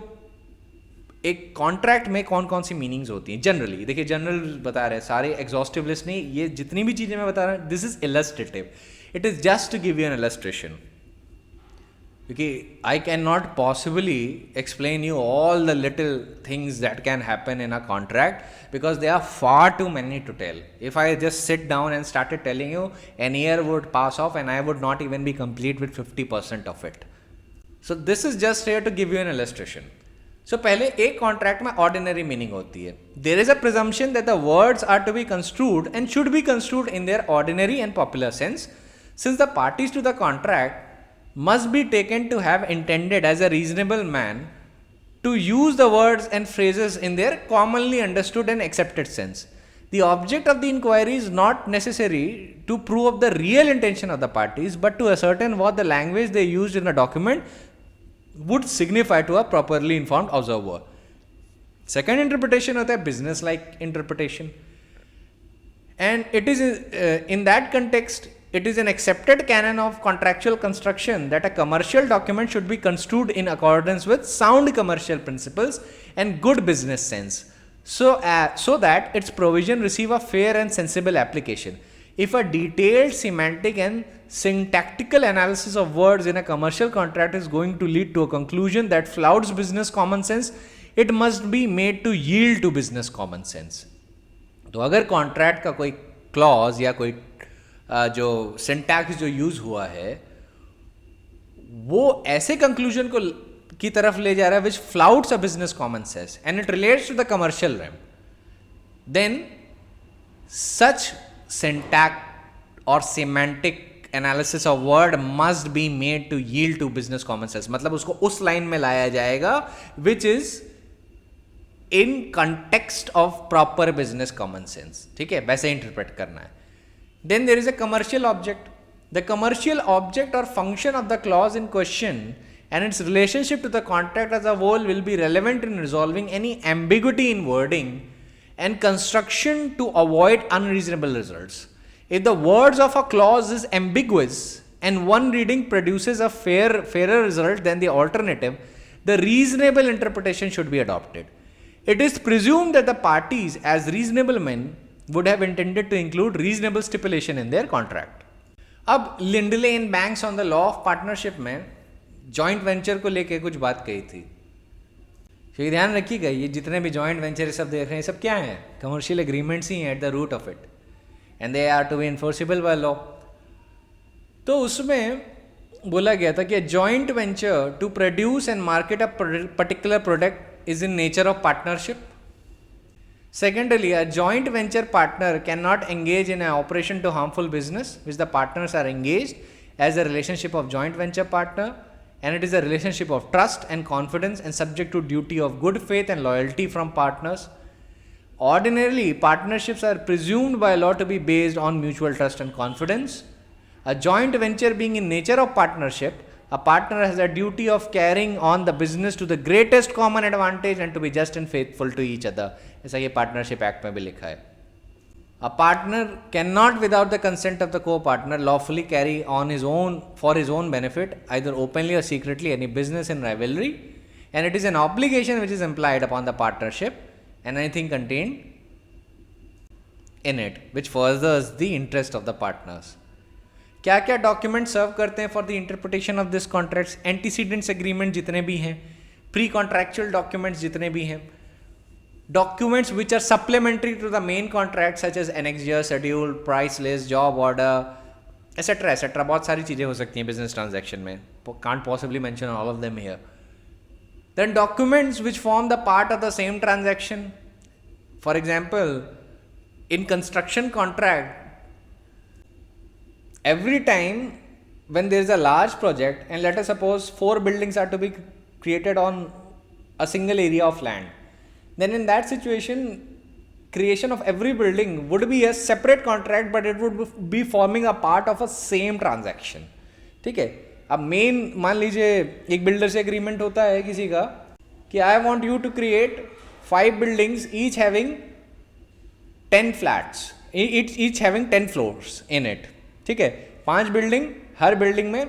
एक कॉन्ट्रैक्ट में कौन कौन सी मीनिंग्स होती हैं जनरली. देखिए जनरल बता रहे हैं, सारे एग्जॉस्टिव लिस्ट नहीं, ये जितनी भी चीज़ें मैं बता रहा हूँ this is illustrative. It is just to give you an illustration, क्योंकि I can not possibly explain you all the little things that can happen in a contract because they are far too many to tell. If I just sit down and started telling you, an year would pass off and I would not even be complete with 50% of it. So this is just here to give you an illustration. So पहले एक contract में ordinary meaning होती है. There is a presumption that the words are to be construed and should be construed in their ordinary and popular sense, since the parties to the contract must be taken to have intended as a reasonable man to use the words and phrases in their commonly understood and accepted sense. The object of the inquiry is not necessary to prove the real intention of the parties, but to ascertain what the language they used in the document would signify to a properly informed observer. Second interpretation होता है business like interpretation, and it is in that context it is an accepted canon of contractual construction that a commercial document should be construed in accordance with sound commercial principles and good business sense, so that its provision receive a fair and sensible application. If a detailed semantic and syntactical analysis of words in a commercial contract is going to lead to a conclusion that flouts business common sense, it must be made to yield to business common sense. तो अगर contract का कोई clause या कोई जो syntax जो use हुआ है वो ऐसे कंक्लूजन को की तरफ ले जा रहा है which flouts a business common sense and it relates to the commercial realm, then such syntax और semantic analysis of word must be made to yield to business common sense. मतलब उसको उस लाइन में लाया जाएगा which is in context of proper business common sense. ठीक है, वैसे इंटरप्रेट करना है. Then there is a commercial object. The commercial object or function of the clause in question and its relationship to the contract as a whole will be relevant in resolving any ambiguity in wording and construction to avoid unreasonable results. If the words of a clause is ambiguous and one reading produces a fairer result than the alternative, the reasonable interpretation should be adopted. It is presumed that the parties as reasonable men would have intended to include reasonable stipulation in their contract. अब Lindley in banks on the law of partnership में joint venture को लेके कुछ बात कही थी. तो ध्यान रखिएगा, ये जितने भी जॉइंट वेंचर सब देख रहे हैं सब क्या हैं, कमर्शियल एग्रीमेंट्स ही हैं at the root of it, and they are to be enforceable by law. तो उसमें बोला गया था कि joint venture to produce and market a particular product is in nature of partnership. Secondly, a joint venture partner cannot engage in an operation to harmful business which the partners are engaged as a relationship of joint venture partner, and it is a relationship of trust and confidence and subject to duty of good faith and loyalty from partners. Ordinarily, partnerships are presumed by law to be based on mutual trust and confidence. A joint venture being in nature of partnership, a partner has a duty of carrying on the business to the greatest common advantage and to be just and faithful to each other. ऐसा ये partnership act में भी लिखा है. A partner cannot without the consent of the co-partner lawfully carry on his own for his own benefit either openly or secretly any business in rivalry, and it is an obligation which is implied upon the partnership and anything contained in it which furthers the interest of the partners. क्या क्या document serve करते हैं for the interpretation of this contracts? Antecedents agreement जितने भी हैं, pre contractual documents जितने भी हैं, documents which are supplementary to the main contract such as annexure, schedule, price list, job order, etcetera etcetera. बहुत सारी चीज़ें हो सकती हैं बिजनेस ट्रांजैक्शन में, can't possibly mention all of them here. Then documents which form the part of the same transaction. For example, in construction contract, every time when there is a large project and let us suppose 4 buildings are to be created on a single area of land, then in that situation creation of every building would be a separate contract, but it would be forming a part of a same transaction. ठीक है, अब main मान लीजिए एक builder से agreement होता है किसी का कि I want you to create 5 buildings each having 10 flats, each having 10 floors in it. ठीक है, 5 बिल्डिंग, हर बिल्डिंग में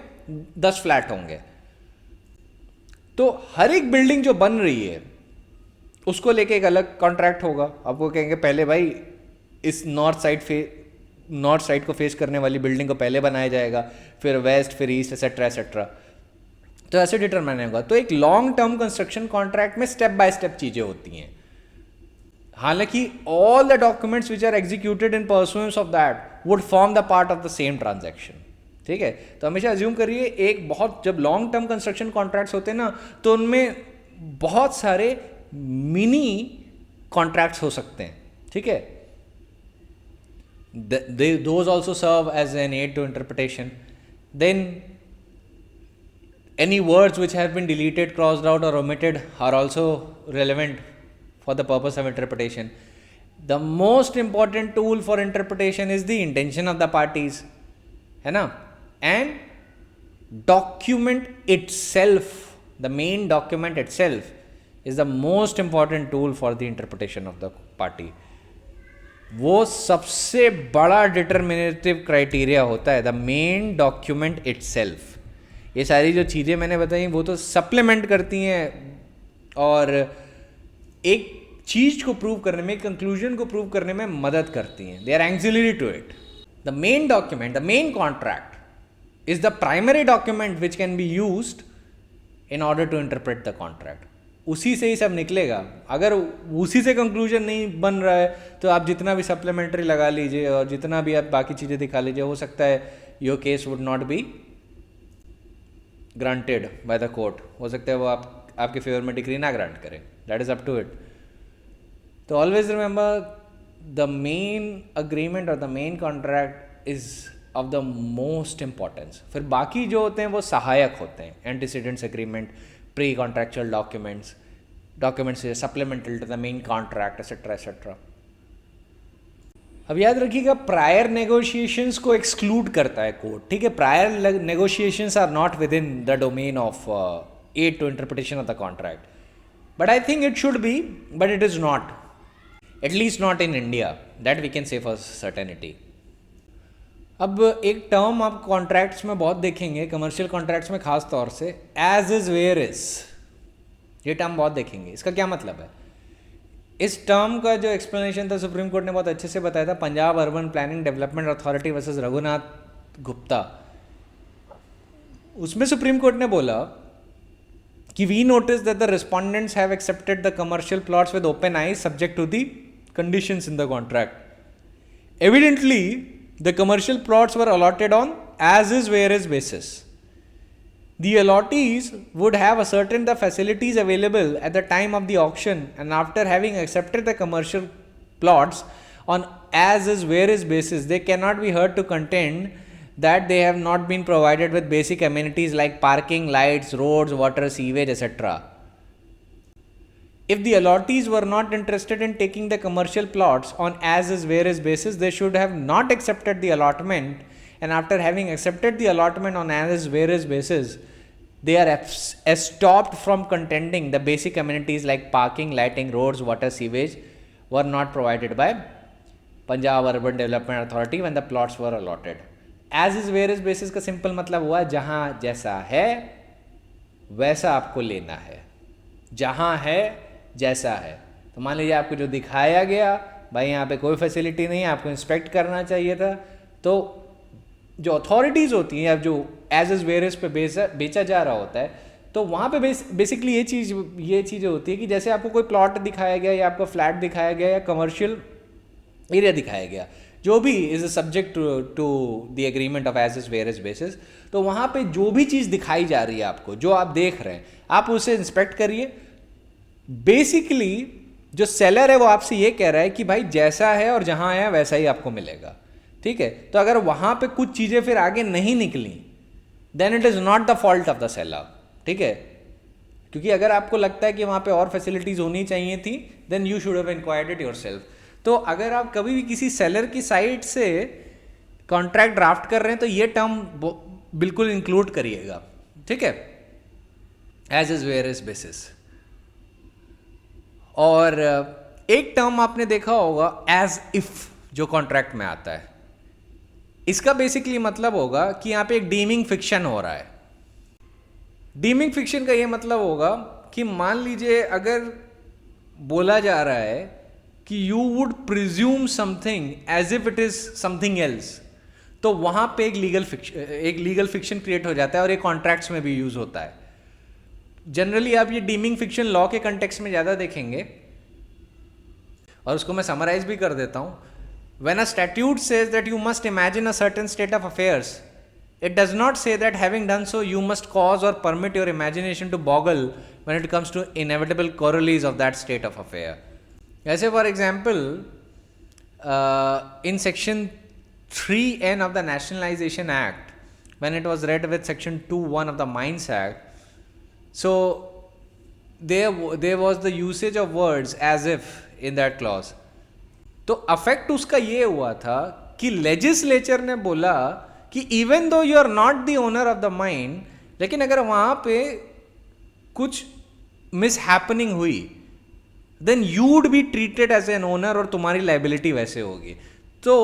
10 फ्लैट होंगे. तो हर एक बिल्डिंग जो बन रही है उसको लेके एक अलग कॉन्ट्रैक्ट होगा. आपको कहेंगे पहले भाई इस नॉर्थ साइड को फेस करने वाली बिल्डिंग को पहले बनाया जाएगा, फिर वेस्ट, फिर ईस्ट, एसेट्रा एसेट्रा. तो ऐसे डिटरमाइन होगा. तो एक लॉन्ग टर्म कंस्ट्रक्शन कॉन्ट्रैक्ट में स्टेप बाय स्टेप चीज़ें होती हैं. हालांकि all the documents which are executed in pursuance of that would form the part of the same transaction. ठीक है, तो हमेशा अज्यूम करिए एक बहुत, जब लॉन्ग टर्म कंस्ट्रक्शन कॉन्ट्रैक्ट्स होते हैं ना, तो उनमें बहुत सारे मिनी कॉन्ट्रैक्ट्स हो सकते हैं. ठीक है, those also serve as an aid to interpretation. Then any words which have been deleted, crossed out or omitted are also relevant for the purpose of interpretation. The most important tool for interpretation is the intention of the parties, है ना, and document itself, the main document itself is the most important tool for the interpretation of the party. वो सबसे बड़ा determinative criteria होता है, the main document itself. ये सारी जो चीज़ें मैंने बताई वो तो सप्लीमेंट करती हैं और एक चीज़ को प्रूव करने में, कंक्लूजन को प्रूव करने में मदद करती हैं. They are ancillary to it. The main document, the main contract is the primary document which can be used in order to interpret the contract. उसी से ही सब निकलेगा. अगर उसी से कंक्लूजन नहीं बन रहा है तो आप जितना भी सप्लीमेंट्री लगा लीजिए और जितना भी आप बाकी चीज़ें दिखा लीजिए, हो सकता है your case would not be granted by the court. हो सकता है वो आपके फेवर में डिग्री ना ग्रांट करें. That is up to it. तो always remember the main agreement और the main contract is of the most importance. फिर बाकी जो होते हैं वो सहायक होते हैं. Antecedents agreement, pre-contractual documents supplemental to the main contract, etc etc. अब याद रखिएगा प्रायर नेगोशिएशंस को एक्सक्लूड करता है कोर्ट. ठीक है, prior negotiations are not within the domain of aid to interpretation of the contract. But I think it should be, but it is not, at least not in India. That we can say for certainty. अब एक term आप contracts में बहुत देखेंगे, commercial contracts में खास तौर से, एज इज़ वेयर इज़. ये टर्म बहुत देखेंगे. इसका क्या मतलब है? इस टर्म का जो एक्सप्लेनेशन था सुप्रीम कोर्ट ने बहुत अच्छे से बताया था. Punjab Urban Planning Development Authority versus Raghunath Gupta. उसमें सुप्रीम कोर्ट ने बोला कि we notice that the respondents have accepted the commercial plots with open eyes subject to the conditions in the contract. Evidently the commercial plots were allotted on as is where is basis. The allottees would have ascertained the facilities available at the time of the auction, and after having accepted the commercial plots on as is where is basis, they cannot be heard to contend that they have not been provided with basic amenities like parking, lights, roads, water, sewage, etc. If the allottees were not interested in taking the commercial plots on as is where is basis, they should have not accepted the allotment, and after having accepted the allotment on as is where is basis, they are stopped from contending the basic amenities like parking, lighting, roads, water, sewage were not provided by Punjab Urban Development Authority when the plots were allotted. As is where is basis का simple मतलब हुआ जहाँ जैसा है वैसा आपको लेना है. जहाँ है जैसा है. तो मान लीजिए आपको जो दिखाया गया, भाई यहाँ पे कोई फैसिलिटी नहीं है, आपको इंस्पेक्ट करना चाहिए था. तो जो अथॉरिटीज़ होती हैं, अब जो एज इज़ वेयर इज़ पे बेचा जा रहा होता है, तो वहाँ पे बेसिकली ये चीज़ें होती है कि जैसे आपको कोई प्लॉट दिखाया गया या आपको फ्लैट दिखाया गया या कमर्शियल एरिया दिखाया गया, जो भी is subject to the agreement of as is where is basis, तो वहाँ पे जो भी चीज़ दिखाई जा रही है आपको, जो आप देख रहे हैं, आप उसे इंस्पेक्ट करिए. बेसिकली जो सेलर है वो आपसे ये कह रहा है कि भाई जैसा है और जहाँ है वैसा ही आपको मिलेगा. ठीक है, तो अगर वहाँ पे कुछ चीज़ें फिर आगे नहीं निकली, then it is not the fault of the seller. ठीक है, क्योंकि अगर आपको लगता है कि वहाँ पे और फैसिलिटीज़ होनी चाहिए थी, then you should have inquired it yourself. तो अगर आप कभी भी किसी सेलर की साइड से कॉन्ट्रैक्ट ड्राफ्ट कर रहे हैं तो ये टर्म बिल्कुल इंक्लूड करिएगा, ठीक है, as is where is basis. और एक टर्म आपने देखा होगा एज इफ, जो कॉन्ट्रैक्ट में आता है। इसका बेसिकली मतलब होगा कि यहाँ पे एक डीमिंग फिक्शन हो रहा है। डीमिंग फिक्शन का ये मतलब होगा कि मान लीजिए अगर बोला जा रहा है कि you would presume something as if it is something else, तो वहां पे एक लीगल फिक्शन क्रिएट हो जाता है और ये कॉन्ट्रैक्ट्स में भी यूज होता है। जनरली आप ये डीमिंग फिक्शन लॉ के कंटेक्स्ट में ज़्यादा देखेंगे, और उसको मैं समराइज भी कर देता हूँ। When a statute says that you must imagine a certain state of affairs, it does not say that having done so you must cause or permit your imagination to boggle when it comes to inevitable corollaries of that state of affair. ऐसे for example, in section 3N of the Nationalization Act, when it was read with section 2(1) of the Mines Act, so there was the usage of words as if in that clause. तो affect उसका ये हुआ था कि legislature ने बोला कि even though you are not the owner of the mine, लेकिन अगर वहां पे कुछ मिस हैपनिंग हुई then you would be treated as an owner और तुम्हारी लाइबिलिटी वैसे होगी। तो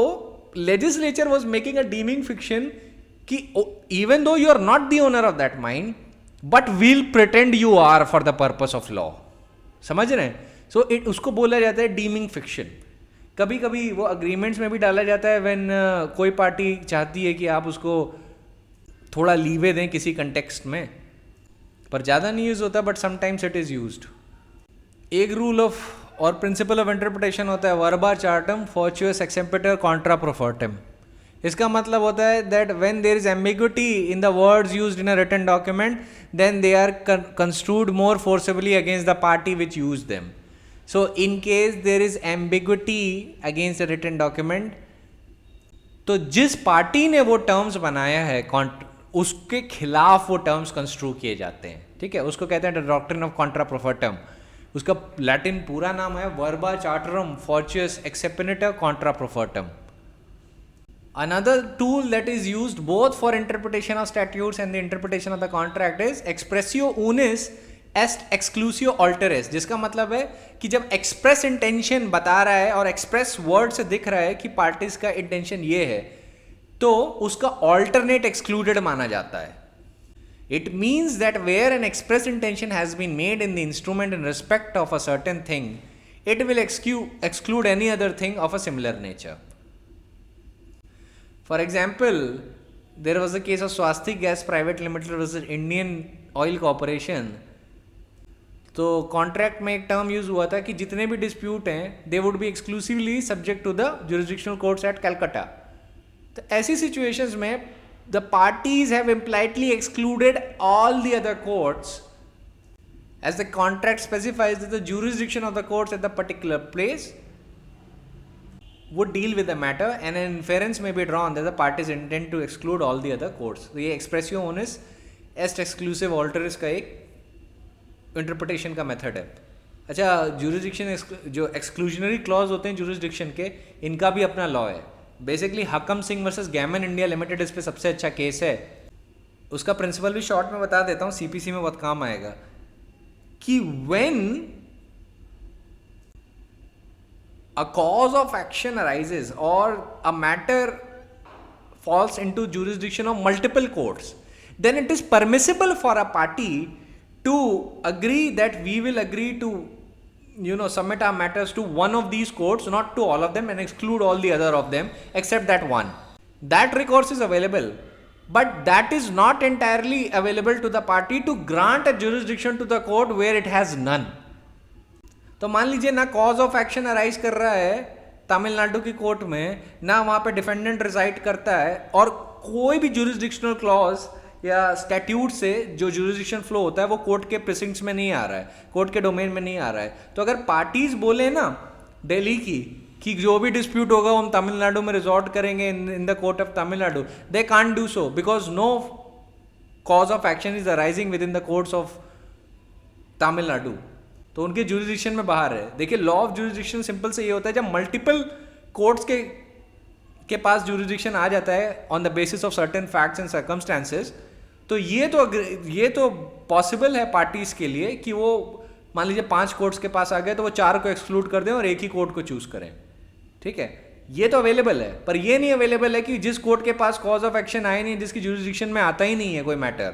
legislature was making a deeming fiction कि even though you are not the owner of that mine but we'll pretend you are for the purpose of law. समझ रहे हैं? So it उसको बोला जाता है डीमिंग फिक्शन। कभी कभी वो अग्रीमेंट्स में भी डाला जाता है व्हेन कोई पार्टी चाहती है कि आप उसको थोड़ा लीवे दें किसी कंटेक्स्ट में, पर ज़्यादा नहीं यूज़ होता, but sometimes it is used. एक रूल ऑफ और प्रिंसिपल ऑफ इंटरप्रिटेशन होता है वर्बा चार्टम फॉर्चुअस एक्सेम्पेटर कॉन्ट्रा प्रोफर्टम। इसका मतलब होता है that when there is ambiguity in the words used in a written document then they are construed more forcibly against the party which use them. So in case there is ambiguity against a written document, तो जिस party ने वो terms बनाया है उसके खिलाफ वो terms construe किए जाते हैं, ठीक है। उसको कहते हैं डॉक्ट्रिन ऑफ कॉन्ट्रा प्रोफर्टम। उसका लैटिन पूरा नाम है वर्बा चार्टरम फॉर्चुअस एक्सेप्टेटर कॉन्ट्रा प्रोफर्टम। Another tool that is used both for interpretation of statutes and the interpretation of the contract is expressio unis est exclusio alteris, जिसका मतलब है कि जब एक्सप्रेस इंटेंशन बता रहा है और एक्सप्रेस वर्ड से दिख रहा है कि पार्टीज का इंटेंशन ये है, तो उसका ऑल्टरनेट एक्सक्लूडेड माना जाता है। It means that where an express intention has been made in the instrument in respect of a certain thing, it will exclude any other thing of a similar nature. For example, there was a case of Swastik Gas Private Limited versus Indian Oil Corporation. तो contract में एक term use हुआ था कि जितने भी dispute हैं they would be exclusively subject to the jurisdictional courts at Calcutta. तो ऐसी सिचुएशंस में the parties have impliedly excluded all the other courts as the contract specifies that the jurisdiction of the courts at the particular place would deal with the matter and an inference may be drawn that the parties intend to exclude all the other courts. तो ये expressio unis est exclusive alteris का एक interpretation का method है। अच्छा, jurisdiction जो exclusionary clause होते हैं jurisdiction के, इनका भी अपना लॉ है। Basically Hakam Singh versus Gammon India limited इस पे सबसे अच्छा केस है। उसका प्रिंसिपल भी शॉर्ट में बता देता हूँ, सीपीसी में बहुत काम आएगा कि when a cause of action arises or a matter falls into jurisdiction of multiple courts, then it is permissible for a party to agree that we will agree to, submit our matters to one of these courts, not to all of them, and exclude all the other of them except that one. That recourse is available. But that is not entirely available to the party to grant a jurisdiction to the court where it has none. तो मान लीजिए ना cause of action arise कर रहा है तमिलनाडु की court में, ना वहाँ पे डिफेंडेंट रिसाइड करता है, और कोई भी जुरिसडिक्शनल क्लॉज या स्टैट्यूट से जो जुरिसडिक्शन फ्लो होता है वो कोर्ट के प्रिसिंक्ट्स में नहीं आ रहा है, कोर्ट के डोमेन में नहीं आ रहा है। तो अगर पार्टीज बोले ना दिल्ली की कि जो भी डिस्प्यूट होगा वो हम तमिलनाडु में रिजॉर्ट करेंगे in the court of Tamil Nadu, they can't do so because no cause of action is arising within the courts of Tamil Nadu. तो उनके जुरिडिक्शन में बाहर है। देखिए लॉ ऑफ जुरिडिक्शन सिंपल से ये होता है, जब मल्टीपल कोर्ट्स के पास जुरिडिक्शन आ जाता है on the basis of certain facts and circumstances, तो ये तो पॉसिबल है पार्टीज के लिए कि वो मान लीजिए 5 कोर्ट्स के पास आ गए तो वो 4 को एक्सक्लूड कर दें और एक ही कोर्ट को चूज करें, ठीक है, ये तो अवेलेबल है। पर ये नहीं अवेलेबल है कि जिस कोर्ट के पास कॉज ऑफ एक्शन आए नहीं, जिसकी जुरिडिक्शन में आता ही नहीं है कोई मैटर,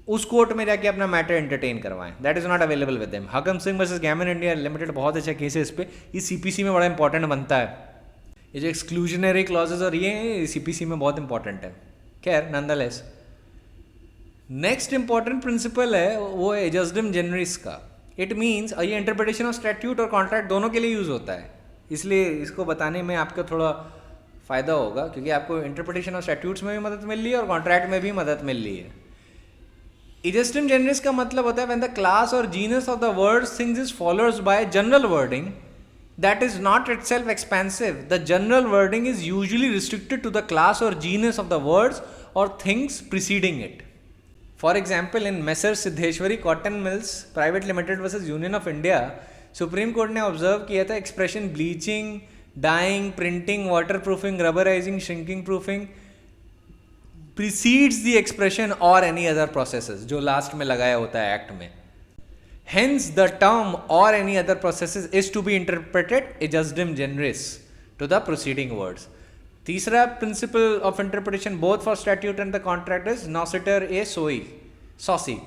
उस कोर्ट में जाके अपना मैटर एंटरटेन करवाएं। That is not available with them. Hakam Singh versus Gammon India limited बहुत अच्छा केस है इस पे, ये सीपीसी में बड़ा इंपॉर्टेंट बनता है। ये जो एक्सक्लूजनरी क्लॉजेस और ये सीपीसी में बहुत इंपॉर्टेंट है। खैर नॉनदलेस, नेक्स्ट इंपॉर्टेंट प्रिंसिपल है वो है जस्डिम जेनरिस का। इट मीन्स ये इंटरप्रिटेशन ऑफ स्टैट्यूट और कॉन्ट्रैक्ट दोनों के लिए यूज होता है, इसलिए इसको बताने में आपका थोड़ा फ़ायदा होगा, क्योंकि आपको इंटरप्रिटेशन ऑफ स्टैट्यूट्स में भी मदद मिल रही है और कॉन्ट्रैक्ट में भी मदद मिल रही है। इजस्टिम जेनरिस का मतलब होता है व्हेन द क्लास और genus of the words things is followed by general wording that is not itself expansive. The general wording is usually restricted to the class or genus of the words or things preceding it. For example, in Messrs Siddheshwari Cotton Mills Private Limited versus Union of India, Supreme Court ने observe किया था expression bleaching, dyeing, printing, waterproofing, rubberising, shrinking proofing precedes the expression or any other processes, जो last में लगाया होता है act में। Hence, the term or any other processes is to be interpreted ejusdem generis to the preceding words. तीसरा principle of interpretation both for statute and the contract is nociter a saucy.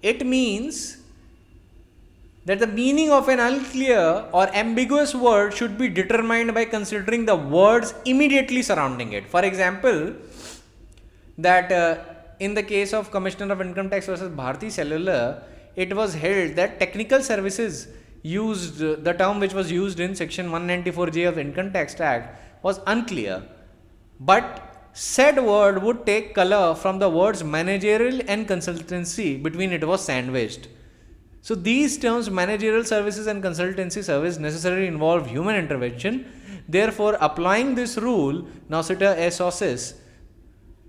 It means that the meaning of an unclear or ambiguous word should be determined by considering the words immediately surrounding it. For example, that in the case of Commissioner of Income Tax versus Bharti Cellular, it was held that technical services used, the term which was used in section 194J of the Income Tax Act was unclear, but said word would take color from the words managerial and consultancy between it was sandwiched. So these terms managerial services and consultancy service necessarily involve human intervention. Therefore, applying this rule, nociter est saucis,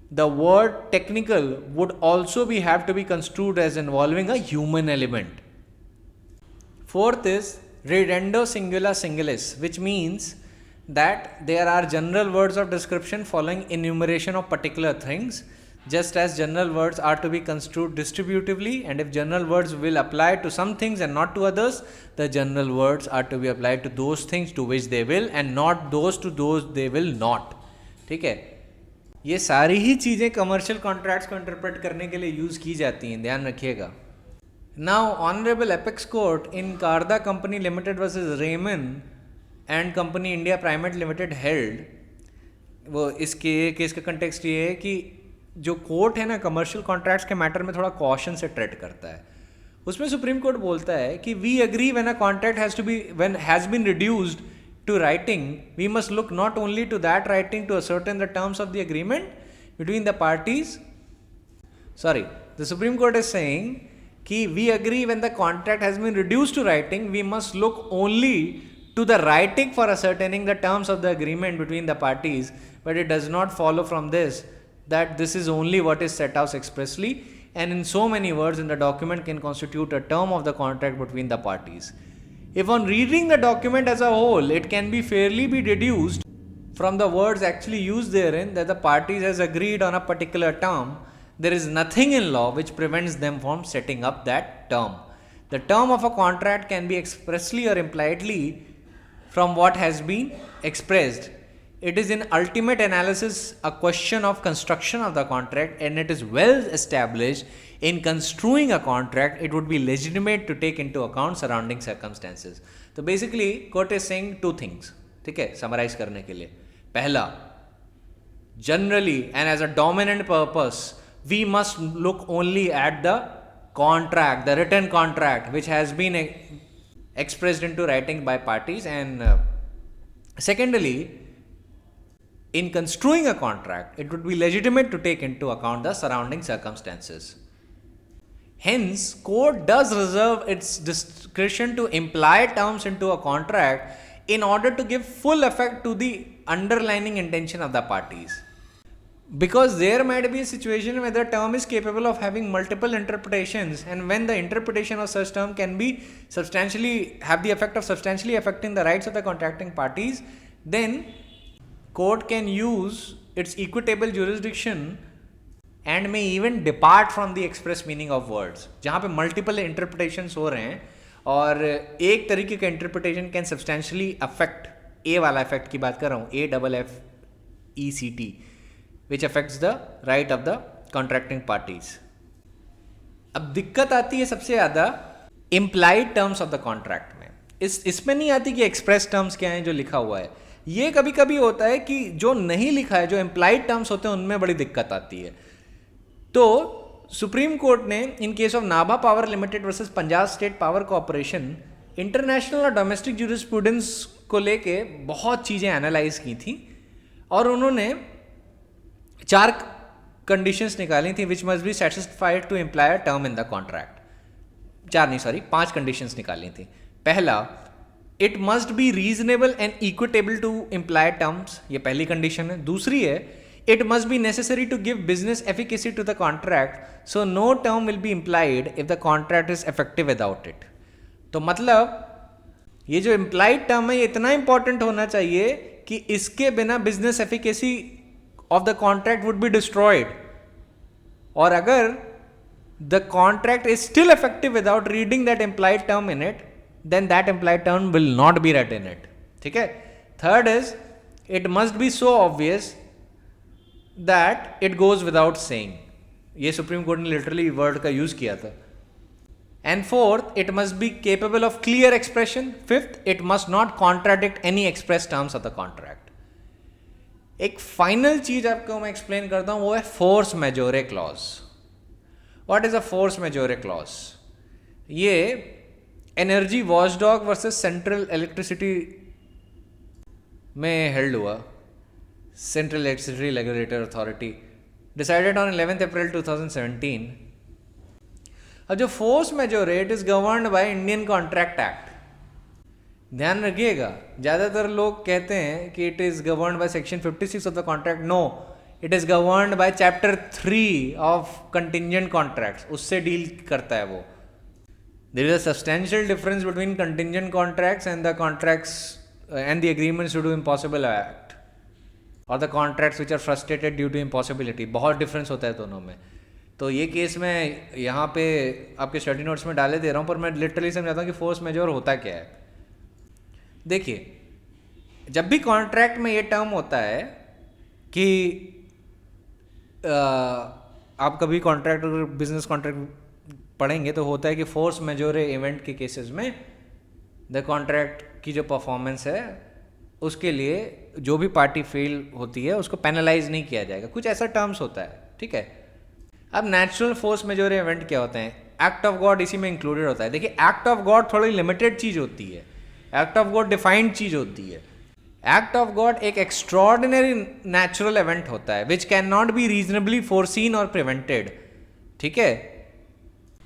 the word technical would also have to be construed as involving a human element. Fourth is redendo singula singulis, which means that there are general words of description following enumeration of particular things, just as general words are to be construed distributively, and if general words will apply to some things and not to others, the general words are to be applied to those things to which they will and not those to those they will not. ठीक है, ये सारी ही चीज़ें commercial contracts को interpret करने के लिए use की जाती हैं, ध्यान रखिएगा। Now honourable apex court in कारदा कंपनी लिमिटेड वर्सेस रेमन and company India private limited held, वो इसके केस का कंटेक्स्ट ये है कि जो कोर्ट है ना कमर्शियल कॉन्ट्रैक्ट्स के मैटर में थोड़ा कॉशन से ट्रीट करता है। उसमें सुप्रीम कोर्ट बोलता है कि we agree when a contract has to be when has been reduced to writing, we must look not only to that writing to ascertain the terms of the agreement between the parties. Sorry, the Supreme Court is saying कि we agree when the contract has been reduced to writing, we must look only to the writing for ascertaining the terms of the agreement between the parties, but it does not follow from this that this is only what is set out expressly and in so many words in the document can constitute a term of the contract between the parties. If on reading the document as a whole, it can be fairly be deduced from the words actually used therein that the parties has agreed on a particular term, there is nothing in law which prevents them from setting up that term. The term of a contract can be expressly or impliedly from what has been expressed. It is in ultimate analysis a question of construction of the contract, and it is well established in construing a contract it would be legitimate to take into account surrounding circumstances. तो basically court is saying two things, ठीक है, summarize करने के लिए। पहला, generally and as a dominant purpose we must look only at the contract, the written contract which has been expressed into writing by parties, and secondly, in construing a contract, it would be legitimate to take into account the surrounding circumstances. Hence, court does reserve its discretion to imply terms into a contract in order to give full effect to the underlying intention of the parties. because there might be a situation where the term is capable of having multiple interpretations, and when the interpretation of such term can be substantially have the effect of substantially affecting the rights of the contracting parties, then court can use its equitable jurisdiction and may even depart from the express meaning of words. जहाँ पे multiple interpretations हो रहे हैं और एक तरीके का interpretation can substantially affect, A वाला effect की बात कर रहा हूँ, AFFECT, which affects the right of the contracting parties. अब दिक्कत आती है सबसे ज़्यादा implied terms of the contract में. इसमें नहीं आती कि express terms क्या हैं जो लिखा हुआ है. ये कभी कभी होता है कि जो नहीं लिखा है, जो implied terms होते हैं, उनमें बड़ी दिक्कत आती है. तो सुप्रीम कोर्ट ने in case of Nabha power limited versus Punjab state power corporation international और डोमेस्टिक जूरिस्प्रूडेंस को लेके बहुत चीज़ें एनालाइज की थी और उन्होंने 4 कंडीशंस निकाली थी which must be satisfied to imply a term in the contract. 5 conditions निकाली थी. पहला, it must be reasonable and equitable to imply terms, ये पहली कंडीशन है. दूसरी है, it must be necessary to give business efficacy to the contract, so no term will be implied if the contract is effective without it. तो मतलब ये जो implied term है ये इतना important होना चाहिए कि इसके बिना business efficacy of the contract would be destroyed. और अगर the contract is still effective without reading that implied term in it, then that implied term will not be read in it. ठीक है. Third is, it must be so obvious that it goes without saying. ये Supreme court ने literally word का use किया था. And fourth, it must be capable of clear expression. Fifth, it must not contradict any express terms of the contract. एक final चीज आपको मैं explain करता हूं, वो है force majeure clause. What is a force majeure clause? ये energy watchdog versus central electricity में हेल्ड हुआ. Central Electricity Regulator Authority decided on 11th April 2017. अब जो force majeure it is governed by Indian contract act. ध्यान रखिएगा, ज़्यादातर लोग कहते हैं कि it is governed by section 56 of the contract. No, it is governed by chapter 3 of contingent contracts. उससे डील करता है वो. There is a substantial difference between contingent contracts and the contracts and the agreements to do impossible act और the contracts which are frustrated due to impossibility. बहुत difference होता है दोनों में. तो ये केस मैं यहाँ पे आपके स्टडी नोट्स में डाले दे रहा हूँ, पर मैं लिटरली समझाता हूँ कि फोर्स मेजोर होता क्या है. देखिए, जब भी कॉन्ट्रैक्ट में ये टर्म होता है कि आप कभी कॉन्ट्रैक्ट अगर बिजनेस कॉन्ट्रैक्ट पढ़ेंगे तो होता है कि फोर्स मेजोरे इवेंट के केसेस में द कॉन्ट्रैक्ट की जो परफॉर्मेंस है उसके लिए जो भी पार्टी फेल होती है उसको पेनलाइज नहीं किया जाएगा. कुछ ऐसा टर्म्स होता है. ठीक है. अब नेचुरल फोर्स मेजोरे इवेंट क्या होते हैं? एक्ट ऑफ गॉड इसी में इंक्लूडेड होता है. देखिए, एक्ट ऑफ गॉड थोड़ी लिमिटेड चीज़ होती है. एक्ट ऑफ गॉड डिफाइंड चीज़ होती है. एक्ट ऑफ गॉड एक एक्स्ट्रॉर्डिनरी नेचुरल इवेंट होता है which can not be reasonably foreseen और प्रिवेंटेड. ठीक है.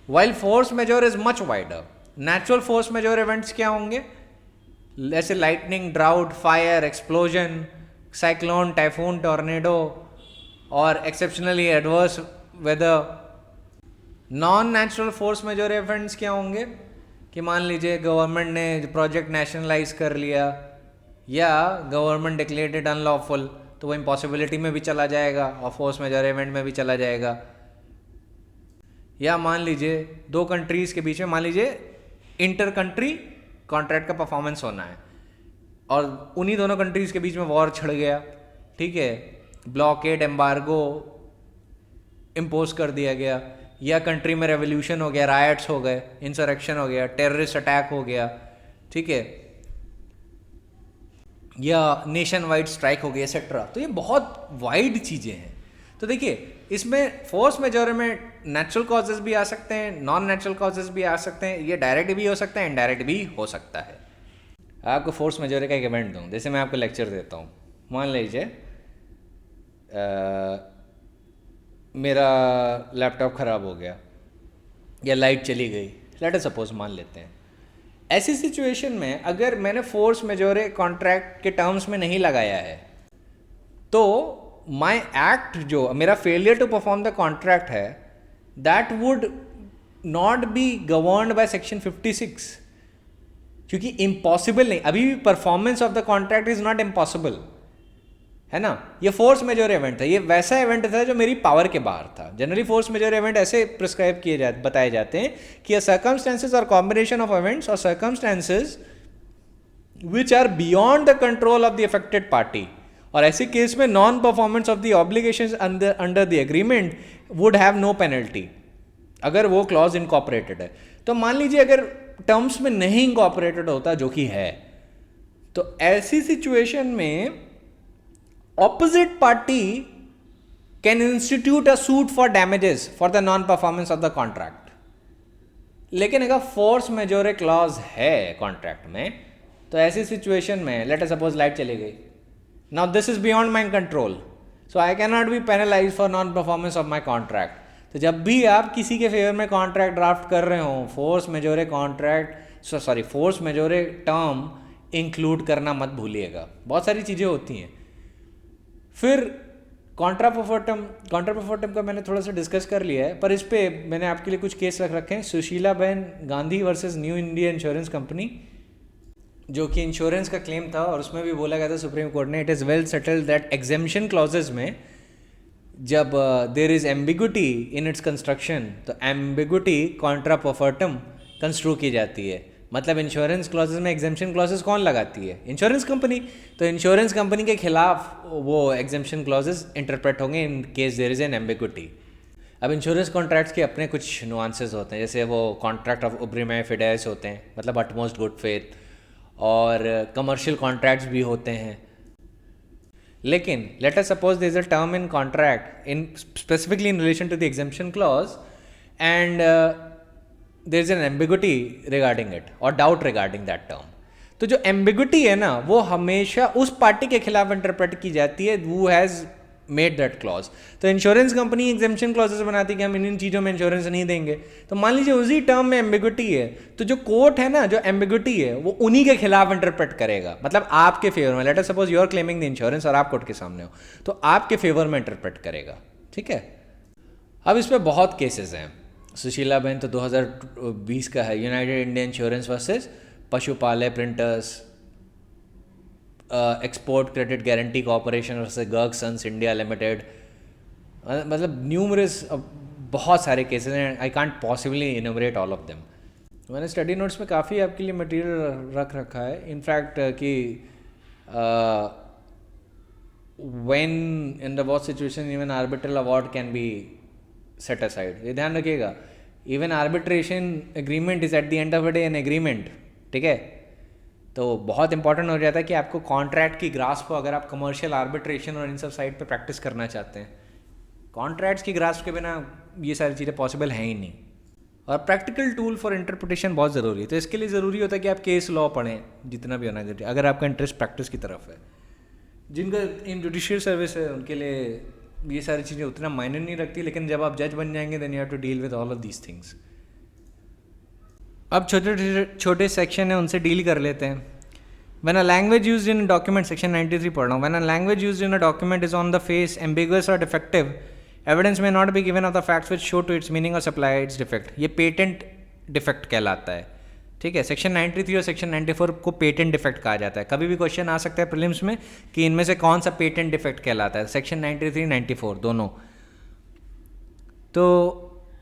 While force majeure is much wider. Natural force majeure events क्या होंगे? जैसे lightning, drought, fire, explosion, cyclone, typhoon, tornado और exceptionally adverse weather. Non natural force majeure events क्या होंगे? कि मान लीजिए गवर्नमेंट ने प्रोजेक्ट नेशनलाइज कर लिया या गवर्नमेंट डिक्लेयर्ड इट अनलॉफुल, तो वो इम्पॉसिबिलिटी में भी चला जाएगा और फोर्स मेजोर इवेंट में भी चला जाएगा. या मान लीजिए 2 कंट्रीज़ के बीच में, मान लीजिए इंटर कंट्री कॉन्ट्रैक्ट का परफॉर्मेंस होना है और उन्हीं दोनों कंट्रीज़ के बीच में वॉर छिड़ गया. ठीक है. ब्लॉकेड, एम्बार्गो इम्पोज कर दिया गया, या कंट्री में रेवोल्यूशन हो गया, रायट्स हो गए, इंसरेक्शन हो गया, टेररिस्ट अटैक हो गया. ठीक है. या नेशन वाइड स्ट्राइक हो गई, एक्सेट्रा. तो ये बहुत वाइड चीज़ें हैं. तो देखिए, इसमें फोर्स मेजोर में नेचुरल कॉजेज भी आ सकते हैं, नॉन नेचुरल कॉजेज भी आ सकते हैं. ये डायरेक्ट भी हो सकता है, इनडायरेक्ट भी हो सकता है. आपको फोर्स मेजोर का एक इवेंट दूँ, जैसे मैं आपको लेक्चर देता हूँ. मान लीजिए मेरा लैपटॉप ख़राब हो गया या लाइट चली गई, लेट अस सपोज मान लेते हैं. ऐसी सिचुएशन में अगर मैंने फोर्स मेजोरे कॉन्ट्रैक्ट के टर्म्स में नहीं लगाया है तो माई एक्ट, जो मेरा failure to perform the contract है, that would not be governed by section 56, क्योंकि इम्पॉसिबल नहीं, अभी भी performance of the contract is not impossible, है ना। ये फोर्स मेजोर इवेंट था, ये वैसा इवेंट था जो मेरी पावर के बाहर था। जनरली फोर्स मेजोर इवेंट ऐसे प्रिस्क्राइब किए बताए जाते हैं कि सर्कमस्टेंसेज और कॉम्बिनेशन ऑफ इवेंट्स और circumstances which are beyond the control of the affected party, और ऐसे केस में non performance of the obligations under the agreement would have no penalty, अगर वो क्लॉज इनकॉर्पोरेटेड है। तो मान लीजिए अगर टर्म्स में नहीं इनकॉर्पोरेटेड होता, जो कि है, तो ऐसी सिचुएशन में opposite party can institute a suit for damages for the non-performance of the contract. लेकिन अगर फोर्स मेजोरे क्लॉज है कॉन्ट्रैक्ट में, तो ऐसी सिचुएशन में लेट अस सपोज लाइट चली गई, now this is beyond my control, so I can not B penalise for non performance of my contract. तो जब भी आप किसी के फेवर में कॉन्ट्रैक्ट ड्राफ्ट कर रहे हो, force majeure contract force majeure term include करना मत भूलिएगा। बहुत सारी चीज़ें होती हैं। फिर कॉन्ट्रा परफॉर्टम का मैंने थोड़ा सा डिस्कस कर लिया है, पर इस पे मैंने आपके लिए कुछ केस रख रखे हैं। सुशीला बहन Gandhi versus new India insurance company, जो कि इंश्योरेंस का क्लेम था, और उसमें भी बोला गया था सुप्रीम कोर्ट ने, it is well settled that exemption clauses में जब there is ambiguity in its construction, तो एम्बिगुटी कॉन्ट्रा परफॉर्टम कंस्ट्रू की जाती है। मतलब इंश्योरेंस क्लॉजेज में एग्जेम्पशन क्लॉजेज कौन लगाती है? Insurance company. तो इंश्योरेंस कंपनी के खिलाफ वो एग्जेम्पशन क्लॉजेज इंटरप्रेट होंगे in case there is an ambiguity. अब इंश्योरेंस कॉन्ट्रैक्ट्स के अपने कुछ नुआंसेस होते हैं, जैसे वो कॉन्ट्रैक्ट ऑफ उब्रिमाए फिडेस होते हैं, मतलब अटमोस्ट गुड फेथ, और कमर्शियल कॉन्ट्रैक्ट्स भी होते हैं। लेकिन let us suppose there is a term in contract in specifically in relation to the exemption clause, and there is an ambiguity regarding it or doubt regarding that term. तो जो ambiguity है ना, वो हमेशा उस पार्टी के खिलाफ interpret की जाती है who has made that clause. तो इंश्योरेंस कंपनी एग्जेम्पशन क्लॉजेस बनाती है कि हम इन चीज़ों में इंश्योरेंस नहीं देंगे। तो मान लीजिए उसी टर्म में ambiguity है, तो जो कोर्ट है ना, जो ambiguity है, वो उन्हीं के खिलाफ इंटरप्रेट करेगा, मतलब आपके फेवर में। Let us suppose you are claiming the insurance और आप कोर्ट के सामने हो, तो आपके फेवर में इंटरप्रेट करेगा। ठीक है। अब इस पर बहुत केसेस हैं। सुशीला बहन तो 2020 का है, यूनाइटेड इंडिया इंश्योरेंस वर्सेस पशुपालय printers, export credit guarantee corporation versus Garg sons India limited, मतलब न्यूमरस बहुत सारे केसेस हैं। I can't possibly enumerate all of them. मैंने स्टडी नोट्स में काफ़ी आपके लिए मटेरियल रख रखा है, इनफैक्ट कि when in the what situation even arbitral award can be set aside. ये ध्यान रखिएगा, even arbitration agreement is at the end of the day an agreement. ठीक है। तो बहुत इंपॉर्टेंट हो जाता है कि आपको कॉन्ट्रैक्ट की ग्रास्प हो, अगर आप कमर्शियल आर्बिट्रेशन और इन सब साइड पे प्रैक्टिस करना चाहते हैं। कॉन्ट्रैक्ट्स की ग्रास्प के बिना ये सारी चीज़ें पॉसिबल हैं ही नहीं। और प्रैक्टिकल टूल फॉर इंटरप्रिटेशन बहुत ज़रूरी है। तो इसके लिए ज़रूरी होता है कि आप केस लॉ पढ़ें जितना भी होना चाहिए, अगर आपका इंटरेस्ट प्रैक्टिस की तरफ है। जिनका इन जुडिशियल सर्विस है उनके लिए ये सारी चीज़ें उतना मायने नहीं रखती, लेकिन जब आप जज बन जाएंगे then you have to deal with all of these things. अब छोटे छोटे सेक्शन है, उनसे डील कर लेते हैं। When a language used in a document, section 93 पढ़ रहा हूँ, when a language used in a document is on the face ambiguous or defective, evidence may not be given of the facts which show to its meaning or supply its defect. ये patent defect कहलाता है। ठीक है। Section 93 और section 94 को patent defect कहा जाता है। कभी भी क्वेश्चन आ सकता है प्रीलिम्स में कि इनमें से कौन सा पेटेंट डिफेक्ट कहलाता है, सेक्शन 93 94 दोनों। तो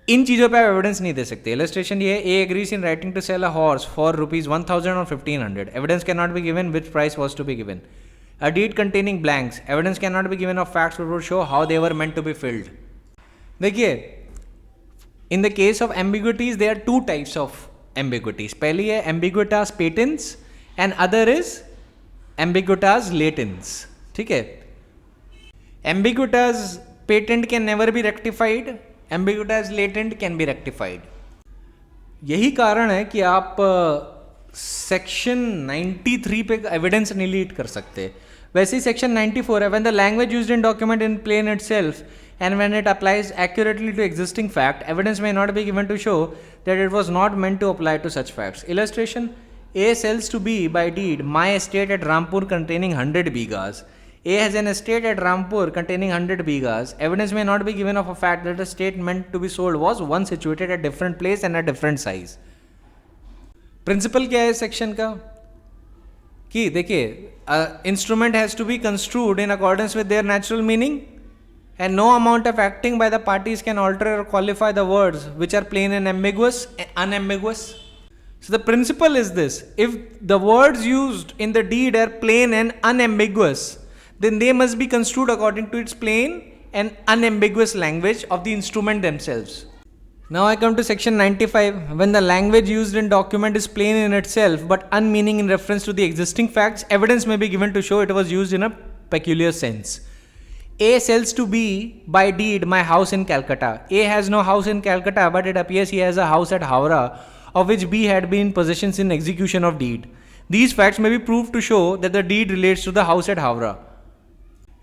इन चीज़ों पे आप एविडेंस नहीं दे सकते। इलस्ट्रेशन ये है, A agrees in writing to sell a horse for ₹1000 और 1500, evidence can not be given which price was to be given. A deed containing blanks, evidence can not be given of facts which would show how they were meant to be filled. देखिए, in the case of ambiguities there are two types of ambiguities. पहली है एम्बिग्विटास पेटेंस and other is एम्बिग्विटास लेटेंस। ठीक है। एम्बिग्विटास patent can never be rectified, ambiguous latent can be rectified. यही कारण है कि आप सेक्शन 93 पे एविडेंस नहीं लीड कर सकते। वैसे ही सेक्शन 94 है, when the language used in document in plain itself and when it applies accurately to existing fact, evidence may not be given to show that it was not meant to apply to such facts. Illustration: A sells to B by deed my estate at Rampur containing 100 bighas. A has an estate at Rampur containing 100 bighas. Evidence may not be given of a fact that the estate meant to be sold was one situated at different place and at different size. Principle क्या है section का कि देखिए instrument has to be construed in accordance with their natural meaning and no amount of acting by the parties can alter or qualify the words which are plain and unambiguous. So the principle is this: if the words used in the deed are plain and unambiguous, then they must be construed according to its plain and unambiguous language of the instrument themselves. Now I come to section 95. When the language used in document is plain in itself but unmeaning in reference to the existing facts, evidence may be given to show it was used in a peculiar sense. A sells to B by deed my house in Calcutta. A has no house in Calcutta, but it appears he has a house at Howrah, of which B had been in possession in execution of deed. These facts may be proved to show that the deed relates to the house at Howrah.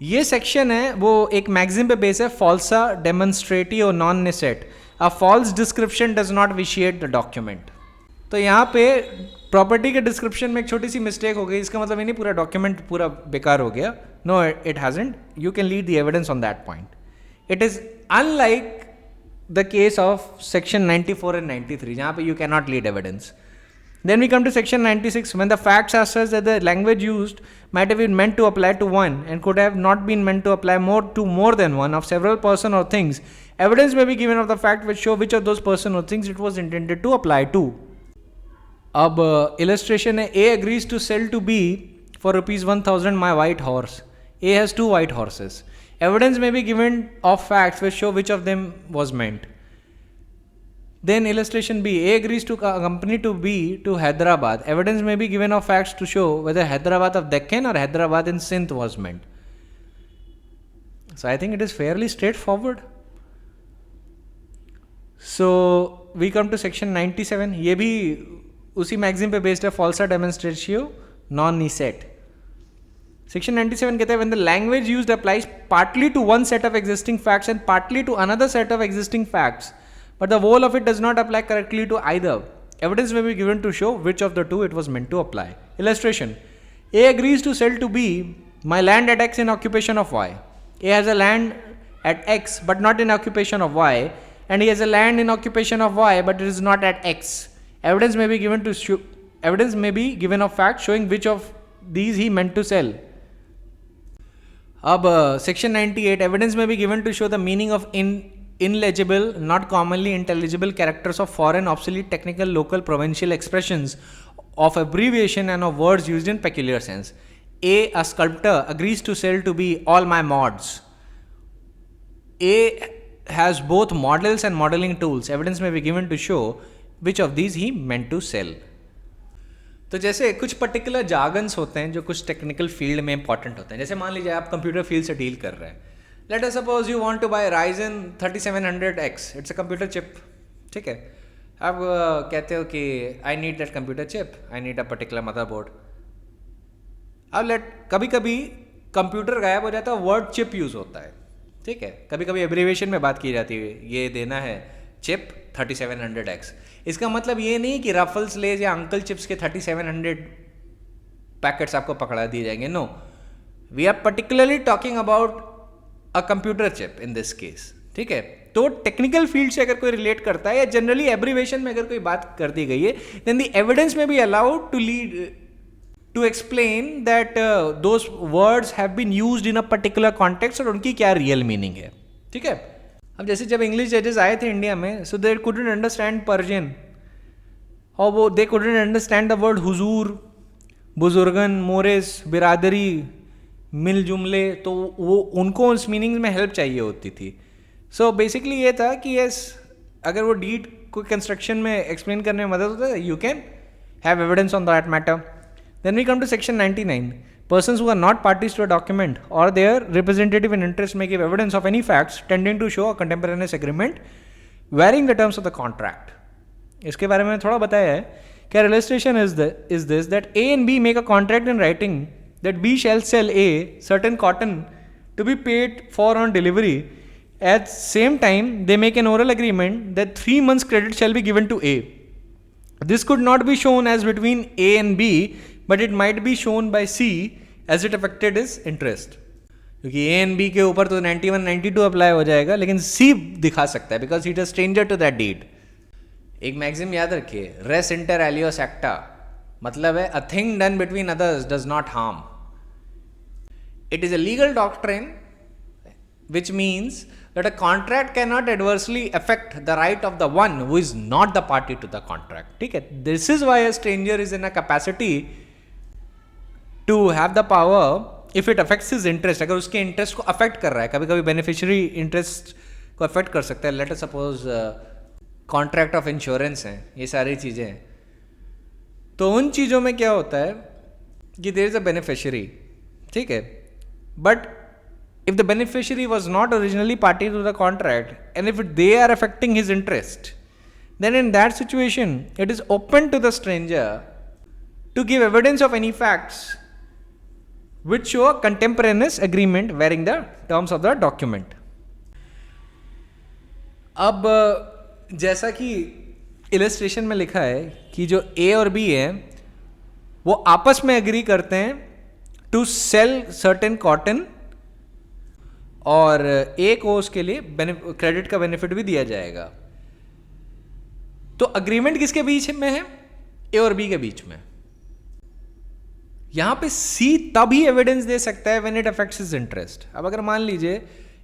ये section है वो एक magazine पे base है, falsa demonstratio non necet. A false description does not vitiate the document. तो यहाँ पे property के डिस्क्रिप्शन में एक छोटी सी मिस्टेक हो गई, इसका मतलब ये नहीं पूरा डॉक्यूमेंट पूरा बेकार हो गया. No it hasn't. You can lead the evidence on that point. It is unlike the case of section 94 and 93 जहाँ पे you can not lead evidence. Then we come to section 96. When the facts are such that the language used might have been meant to apply to one and could have not been meant to apply more than one of several person or things, evidence may be given of the fact which show which of those person or things it was intended to apply to. अब illustration है, A agrees to sell to B for ₹1,000 my white horse. A has 2 white horses. Evidence may be given of facts which show which of them was meant. Then illustration B, A agrees to accompany to B to Hyderabad. Evidence may be given of facts to show whether Hyderabad of Deccan or Hyderabad in Sindh was meant. So I think it is fairly straightforward. So we come to section 97. ये भी उसी magazine पे based है, falsa demonstratio non necet. Section 97 कहता है when the language used applies partly to one set of existing facts and partly to another set of existing facts, but the whole of it does not apply correctly to either, evidence may be given to show which of the two it was meant to apply. Illustration: A agrees to sell to B my land at X in occupation of Y. A has a land at X but not in occupation of Y, and he has a land in occupation of Y but it is not at X. Evidence may be given of fact showing which of these he meant to sell. अब section 98, evidence may be given to show the meaning of illegible, not commonly intelligible characters of foreign, obsolete, technical, local, provincial expressions of abbreviation and of words used in peculiar sense. A sculptor agrees to sell to B all my mods. A has both models and modeling tools. Evidence may be given to show which of these he meant to sell. तो जैसे कुछ particular jargons होते हैं जो कुछ technical field में important होते हैं. जैसे मान लीजिए आप कंप्यूटर फील्ड से डील कर रहे हैं. Let us suppose you want to buy Ryzen 3700X. It's a computer chip. ठीक है. अब कहते हो कि I need that computer chip. I need a particular motherboard. अब कभी कभी कंप्यूटर गायब हो जाता है, वर्ड चिप यूज़ होता है. ठीक है. कभी कभी एब्रीविएशन में बात की जाती है, ये देना है चिप 3700X. इसका मतलब ये नहीं कि रफल्स लेज या अंकल चिप्स के 3700 पैकेट्स आपको पकड़ा दिए जाएंगे. No, we are particularly talking about a computer chip in this case. ठीक है. तो टेक्निकल फील्ड से अगर कोई रिलेट करता है या जनरली एब्रीवेशन में अगर कोई बात कर दी गई है, देन द एविडेंस में be allowed to lead to explain that those words have been used in a particular context और उनकी क्या रियल मीनिंग है. ठीक है. अब जैसे जब इंग्लिश जजेस आए थे इंडिया में, सो दे कुडंट अंडरस्टैंड पर्शियन और वो they couldn't understand the word Hazur, बुजुर्गन, Morris, बिरादरी, मिल जुमले, तो वो उनको उस मीनिंग में हेल्प चाहिए होती थी. सो बेसिकली ये था कि यस, अगर वो डीड को कंस्ट्रक्शन में एक्सप्लेन करने में मदद होता है, you can have evidence on that matter. Then we come to section 99. Persons who are not parties to a document or their representative in interest may give evidence of any facts tending to show a contemporaneous agreement varying the terms of the contract. इसके बारे में थोड़ा बताया है कि illustration is this that A and B make a contract in writing that B shall sell A certain cotton to be paid for on delivery. At same time, they make an oral agreement that 3 months credit shall be given to A. This could not be shown as between A and B, but it might be shown by C as it affected his interest. क्योंकि A and B के ऊपर तो 91 92 apply हो जाएगा, लेकिन सी दिखा सकता है because he is a stranger to that deed. एक मैक्सिम याद रखिए, रेस इंटर एलियोस एक्टा, मतलब है a thing done between others does not harm. It is a legal doctrine which means that a contract cannot adversely affect the right of the one who is not the party to the contract. ठीक है, this is why a stranger is in a capacity to have the power if it affects his interest. अगर उसके interest को affect कर रहा है, कभी कभी बेनिफिशियरी इंटरेस्ट को अफेक्ट कर सकता है। Late us suppose contract of insurance है, ये सारी चीज़ें हैं। तो उन चीज़ों में क्या होता है कि देयर इज अ बेनिफिशियरी, ठीक है, but if the beneficiary was not originally party to the contract and if they are affecting his interest, then in that situation it is open to the stranger to give evidence of any facts which show a contemporaneous agreement varying the terms of the document. अब जैसा कि illustration में लिखा है कि जो ए और B है वो आपस में एग्री करते हैं टू सेल सर्टेन कॉटन, और ए को उसके लिए क्रेडिट का बेनिफिट भी दिया जाएगा। तो अग्रीमेंट किसके बीच में है? ए और बी के बीच में। यहां पे सी तभी एविडेंस दे सकता है when it affects his interest. अब अगर मान लीजिए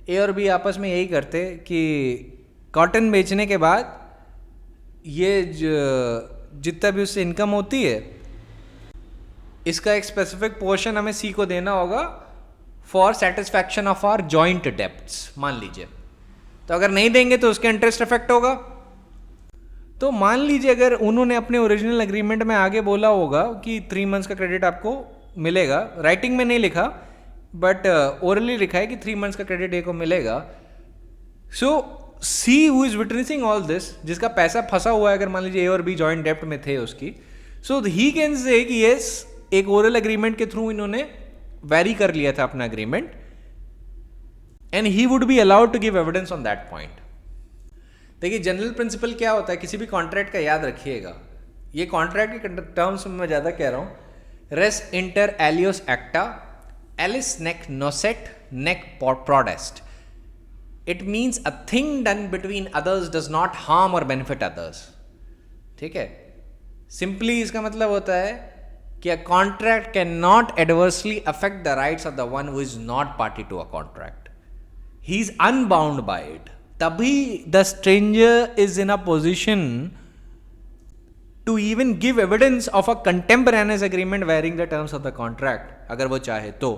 ए और बी आपस में यही करते कि कॉटन बेचने के बाद ये जितना भी उससे इनकम होती है इसका एक स्पेसिफिक पोर्शन हमें सी को देना होगा for satisfaction of our joint debts, मान लीजिए। तो अगर नहीं देंगे तो उसका इंटरेस्ट इफेक्ट होगा। तो मान लीजिए अगर उन्होंने अपने ओरिजिनल एग्रीमेंट में आगे बोला होगा कि 3 मंथ्स का क्रेडिट आपको मिलेगा, राइटिंग में नहीं लिखा बट ओरली लिखा है कि 3 मंथ्स का क्रेडिट ए को मिलेगा। So C who is witnessing all this, जिसका पैसा फंसा हुआ है, अगर मान लीजिए ए और बी जॉइंट डेप्ट में थे उसकी, सो ही कैन से कि यस एक ओरल एग्रीमेंट के थ्रू इन्होंने वैरी कर लिया था अपना agreement and he would be allowed to give evidence on that point. देखिए जनरल प्रिंसिपल क्या होता है किसी भी कॉन्ट्रैक्ट का, याद रखिएगा, ये कॉन्ट्रैक्ट के टर्म्स में मैं ज्यादा कह रहा हूं। रेस इंटर एलियोस एक्टा एलिस नेक नोसेट नेक प्रोडेस्ट। It means a thing done between others does not harm और बेनिफिट अदर्स। ठीक है, सिंपली इसका मतलब होता है कि a contract cannot adversely affect the rights of the one who is not party to a contract. He is unbound by it. तभी the stranger is in a position to even give evidence of a contemporaneous agreement varying the terms of the contract, अगर वो चाहे तो।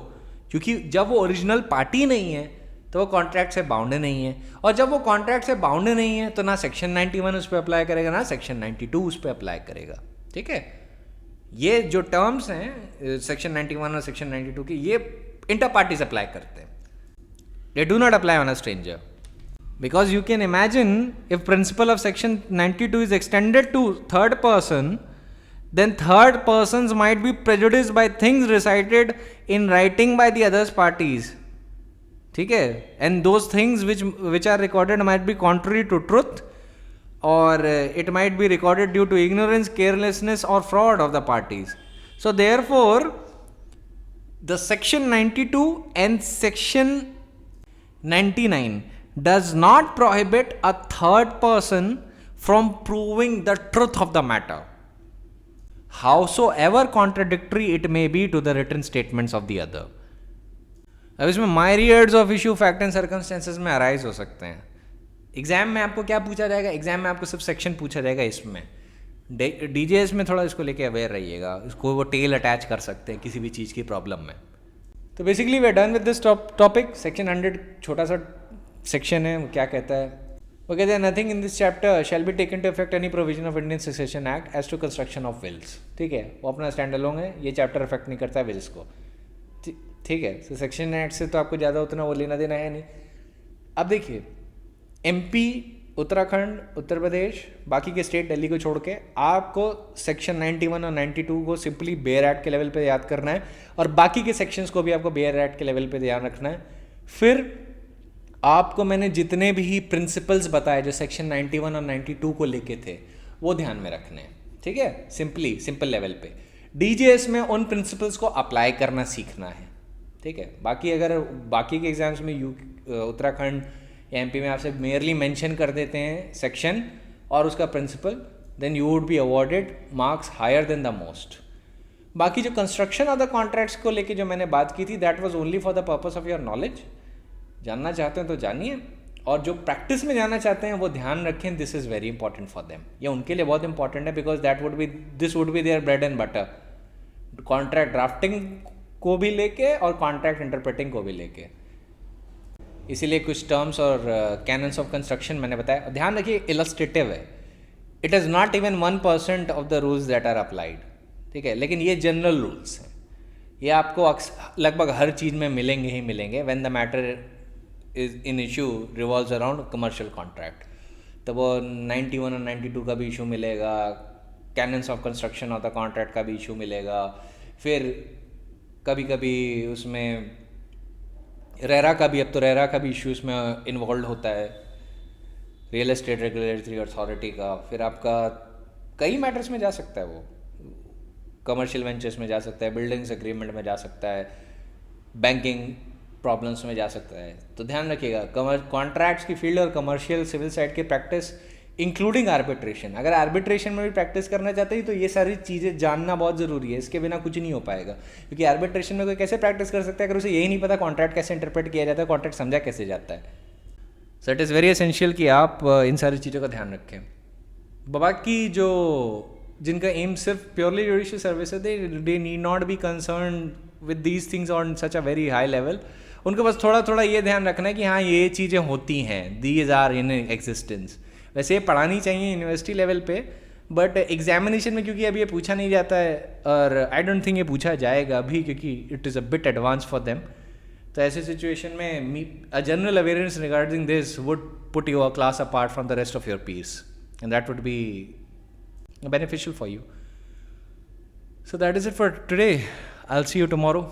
क्योंकि जब वो original party नहीं है तो वो कॉन्ट्रैक्ट से बाउंड नहीं है, और जब वो कॉन्ट्रैक्ट से बाउंड नहीं है तो ना सेक्शन 91 उस पर अप्लाई करेगा ना सेक्शन 92 उस पर अप्लाई करेगा। ठीक है, ये जो टर्म्स हैं सेक्शन 91 और सेक्शन 92 की, ये इंटर पार्टीज अप्लाई करते हैं, they do not apply on a stranger. Because you can imagine if principle of section 92 is extended to third person, then third persons might be prejudiced by things recited in writing by the others parties. ठीक है, and those things which are recorded might be contrary to truth, or it might be recorded due to ignorance, carelessness or fraud of the parties. So therefore the section 92 and section 99 does not prohibit a third person from proving the truth of the matter, howsoever contradictory it may be to the written statements of the other. अब इसमें myriads of issue, fact and circumstances में arise हो सकते हैं। Exam में आपको क्या पूछा जाएगा? एग्जाम में आपको सिर्फ सेक्शन पूछा जाएगा। इसमें डीजेएस में थोड़ा इसको लेके अवेयर रहिएगा, इसको वो टेल अटैच कर सकते हैं किसी भी चीज़ की प्रॉब्लम में। तो basically we are done with this topic. Section 100 छोटा सा सेक्शन है, वो क्या कहता है? वो कहते हैं nothing in this chapter shall be taken to effect any provision of Indian Succession Act as to construction of wills. ठीक है, वो अपना स्टैंड अलोंग है, ये चैप्टर इफेक्ट नहीं करता है विल्स को। ठीक है, तो सेक्शन एक्ट से तो आपको ज़्यादा उतना वो लेना देना है नहीं। अब देखिए एमपी, उत्तराखंड, उत्तर प्रदेश, बाकी के स्टेट दिल्ली को छोड़ के आपको सेक्शन 91 और 92 को सिंपली बेयर एक्ट के लेवल पे याद करना है, और बाकी के सेक्शंस को भी आपको बेयर एक्ट के लेवल पे ध्यान रखना है। फिर आपको मैंने जितने भी प्रिंसिपल्स बताए जो सेक्शन 91 और 92 को लेके थे वो ध्यान में रखने हैं। ठीक है, सिंपल लेवल पे। डीजेएस में उन प्रिंसिपल्स को अप्लाई करना सीखना है। ठीक है। बाकी अगर बाकी के एग्जाम्स में उत्तराखंड या एमपी में आपसे मेयरली मेंशन कर देते हैं सेक्शन और उसका principle, then you would be awarded marks higher than the most. बाकी जो कंस्ट्रक्शन ऑफ द कॉन्ट्रैक्ट्स को लेके जो मैंने बात की थी, that was only for the purpose of your knowledge. जानना चाहते हैं तो जानिए, और जो प्रैक्टिस में जाना चाहते हैं वो ध्यान रखें, this is very important for them. ये उनके लिए बहुत इंपॉर्टेंट है, because this would be their bread and butter, contract drafting को भी लेके और कॉन्ट्रैक्ट इंटरप्रेटिंग को भी लेके। इसीलिए कुछ टर्म्स और कैनन्स ऑफ कंस्ट्रक्शन मैंने बताया। ध्यान रखिए इलस्ट्रेटिव है, it is not even 1% of the rules that are applied, ठीक है। लेकिन ये जनरल रूल्स हैं, ये आपको लगभग हर चीज़ में मिलेंगे ही मिलेंगे। When the matter is in issue revolves around commercial contract, तो वो 91 और 92 का भी इशू मिलेगा, cannons of construction of the contract का भी इशू मिलेगा, फिर कभी कभी उसमें रेरा का भी, अब तो रेरा का भी इशू इसमें इन्वॉल्व होता है, रियल एस्टेट रेगुलेटरी अथॉरिटी का। फिर आपका कई मैटर्स में जा सकता है, वो कमर्शियल वेंचर्स में जा सकता है, बिल्डिंग्स एग्रीमेंट में जा सकता है, बैंकिंग प्रॉब्लम्स में जा सकता है। तो ध्यान रखिएगा, कॉन्ट्रैक्ट्स की फील्ड और कमर्शियल सिविल साइड की प्रैक्टिस इंक्लूडिंग आर्बिट्रेशन, अगर आर्बिट्रेशन में भी प्रैक्टिस करना चाहते हैं तो ये सारी चीज़ें जानना बहुत ज़रूरी है, इसके बिना कुछ नहीं हो पाएगा। क्योंकि आर्बिट्रेशन में कोई कैसे प्रैक्टिस कर सकता है अगर उसे यही नहीं पता कॉन्ट्रैक्ट कैसे इंटरप्रेट किया जाता है, कॉन्ट्रैक्ट समझा कैसे जाता है। So it is very essential कि आप इन सारी चीज़ों का ध्यान रखें। बाकी जो जिनका एम सिर्फ प्योरली जुडिशियल सर्विस है, they need not be concern with these things on such a very high level. उनको बस थोड़ा थोड़ा ये ध्यान रखना है कि हाँ ये चीज़ें होती हैं, दीज आर इन एग्जिस्टेंस। वैसे ये पढ़ानी चाहिए यूनिवर्सिटी लेवल पे, बट एग्जामिनेशन में क्योंकि अभी ये पूछा नहीं जाता है, और आई डोंट थिंक ये पूछा जाएगा अभी, क्योंकि it is a bit advance for them. तो ऐसे सिचुएशन में a general awareness regarding this would put your class apart from the rest of your peers, and that would be beneficial for you. So that is it for today. I'll see you tomorrow.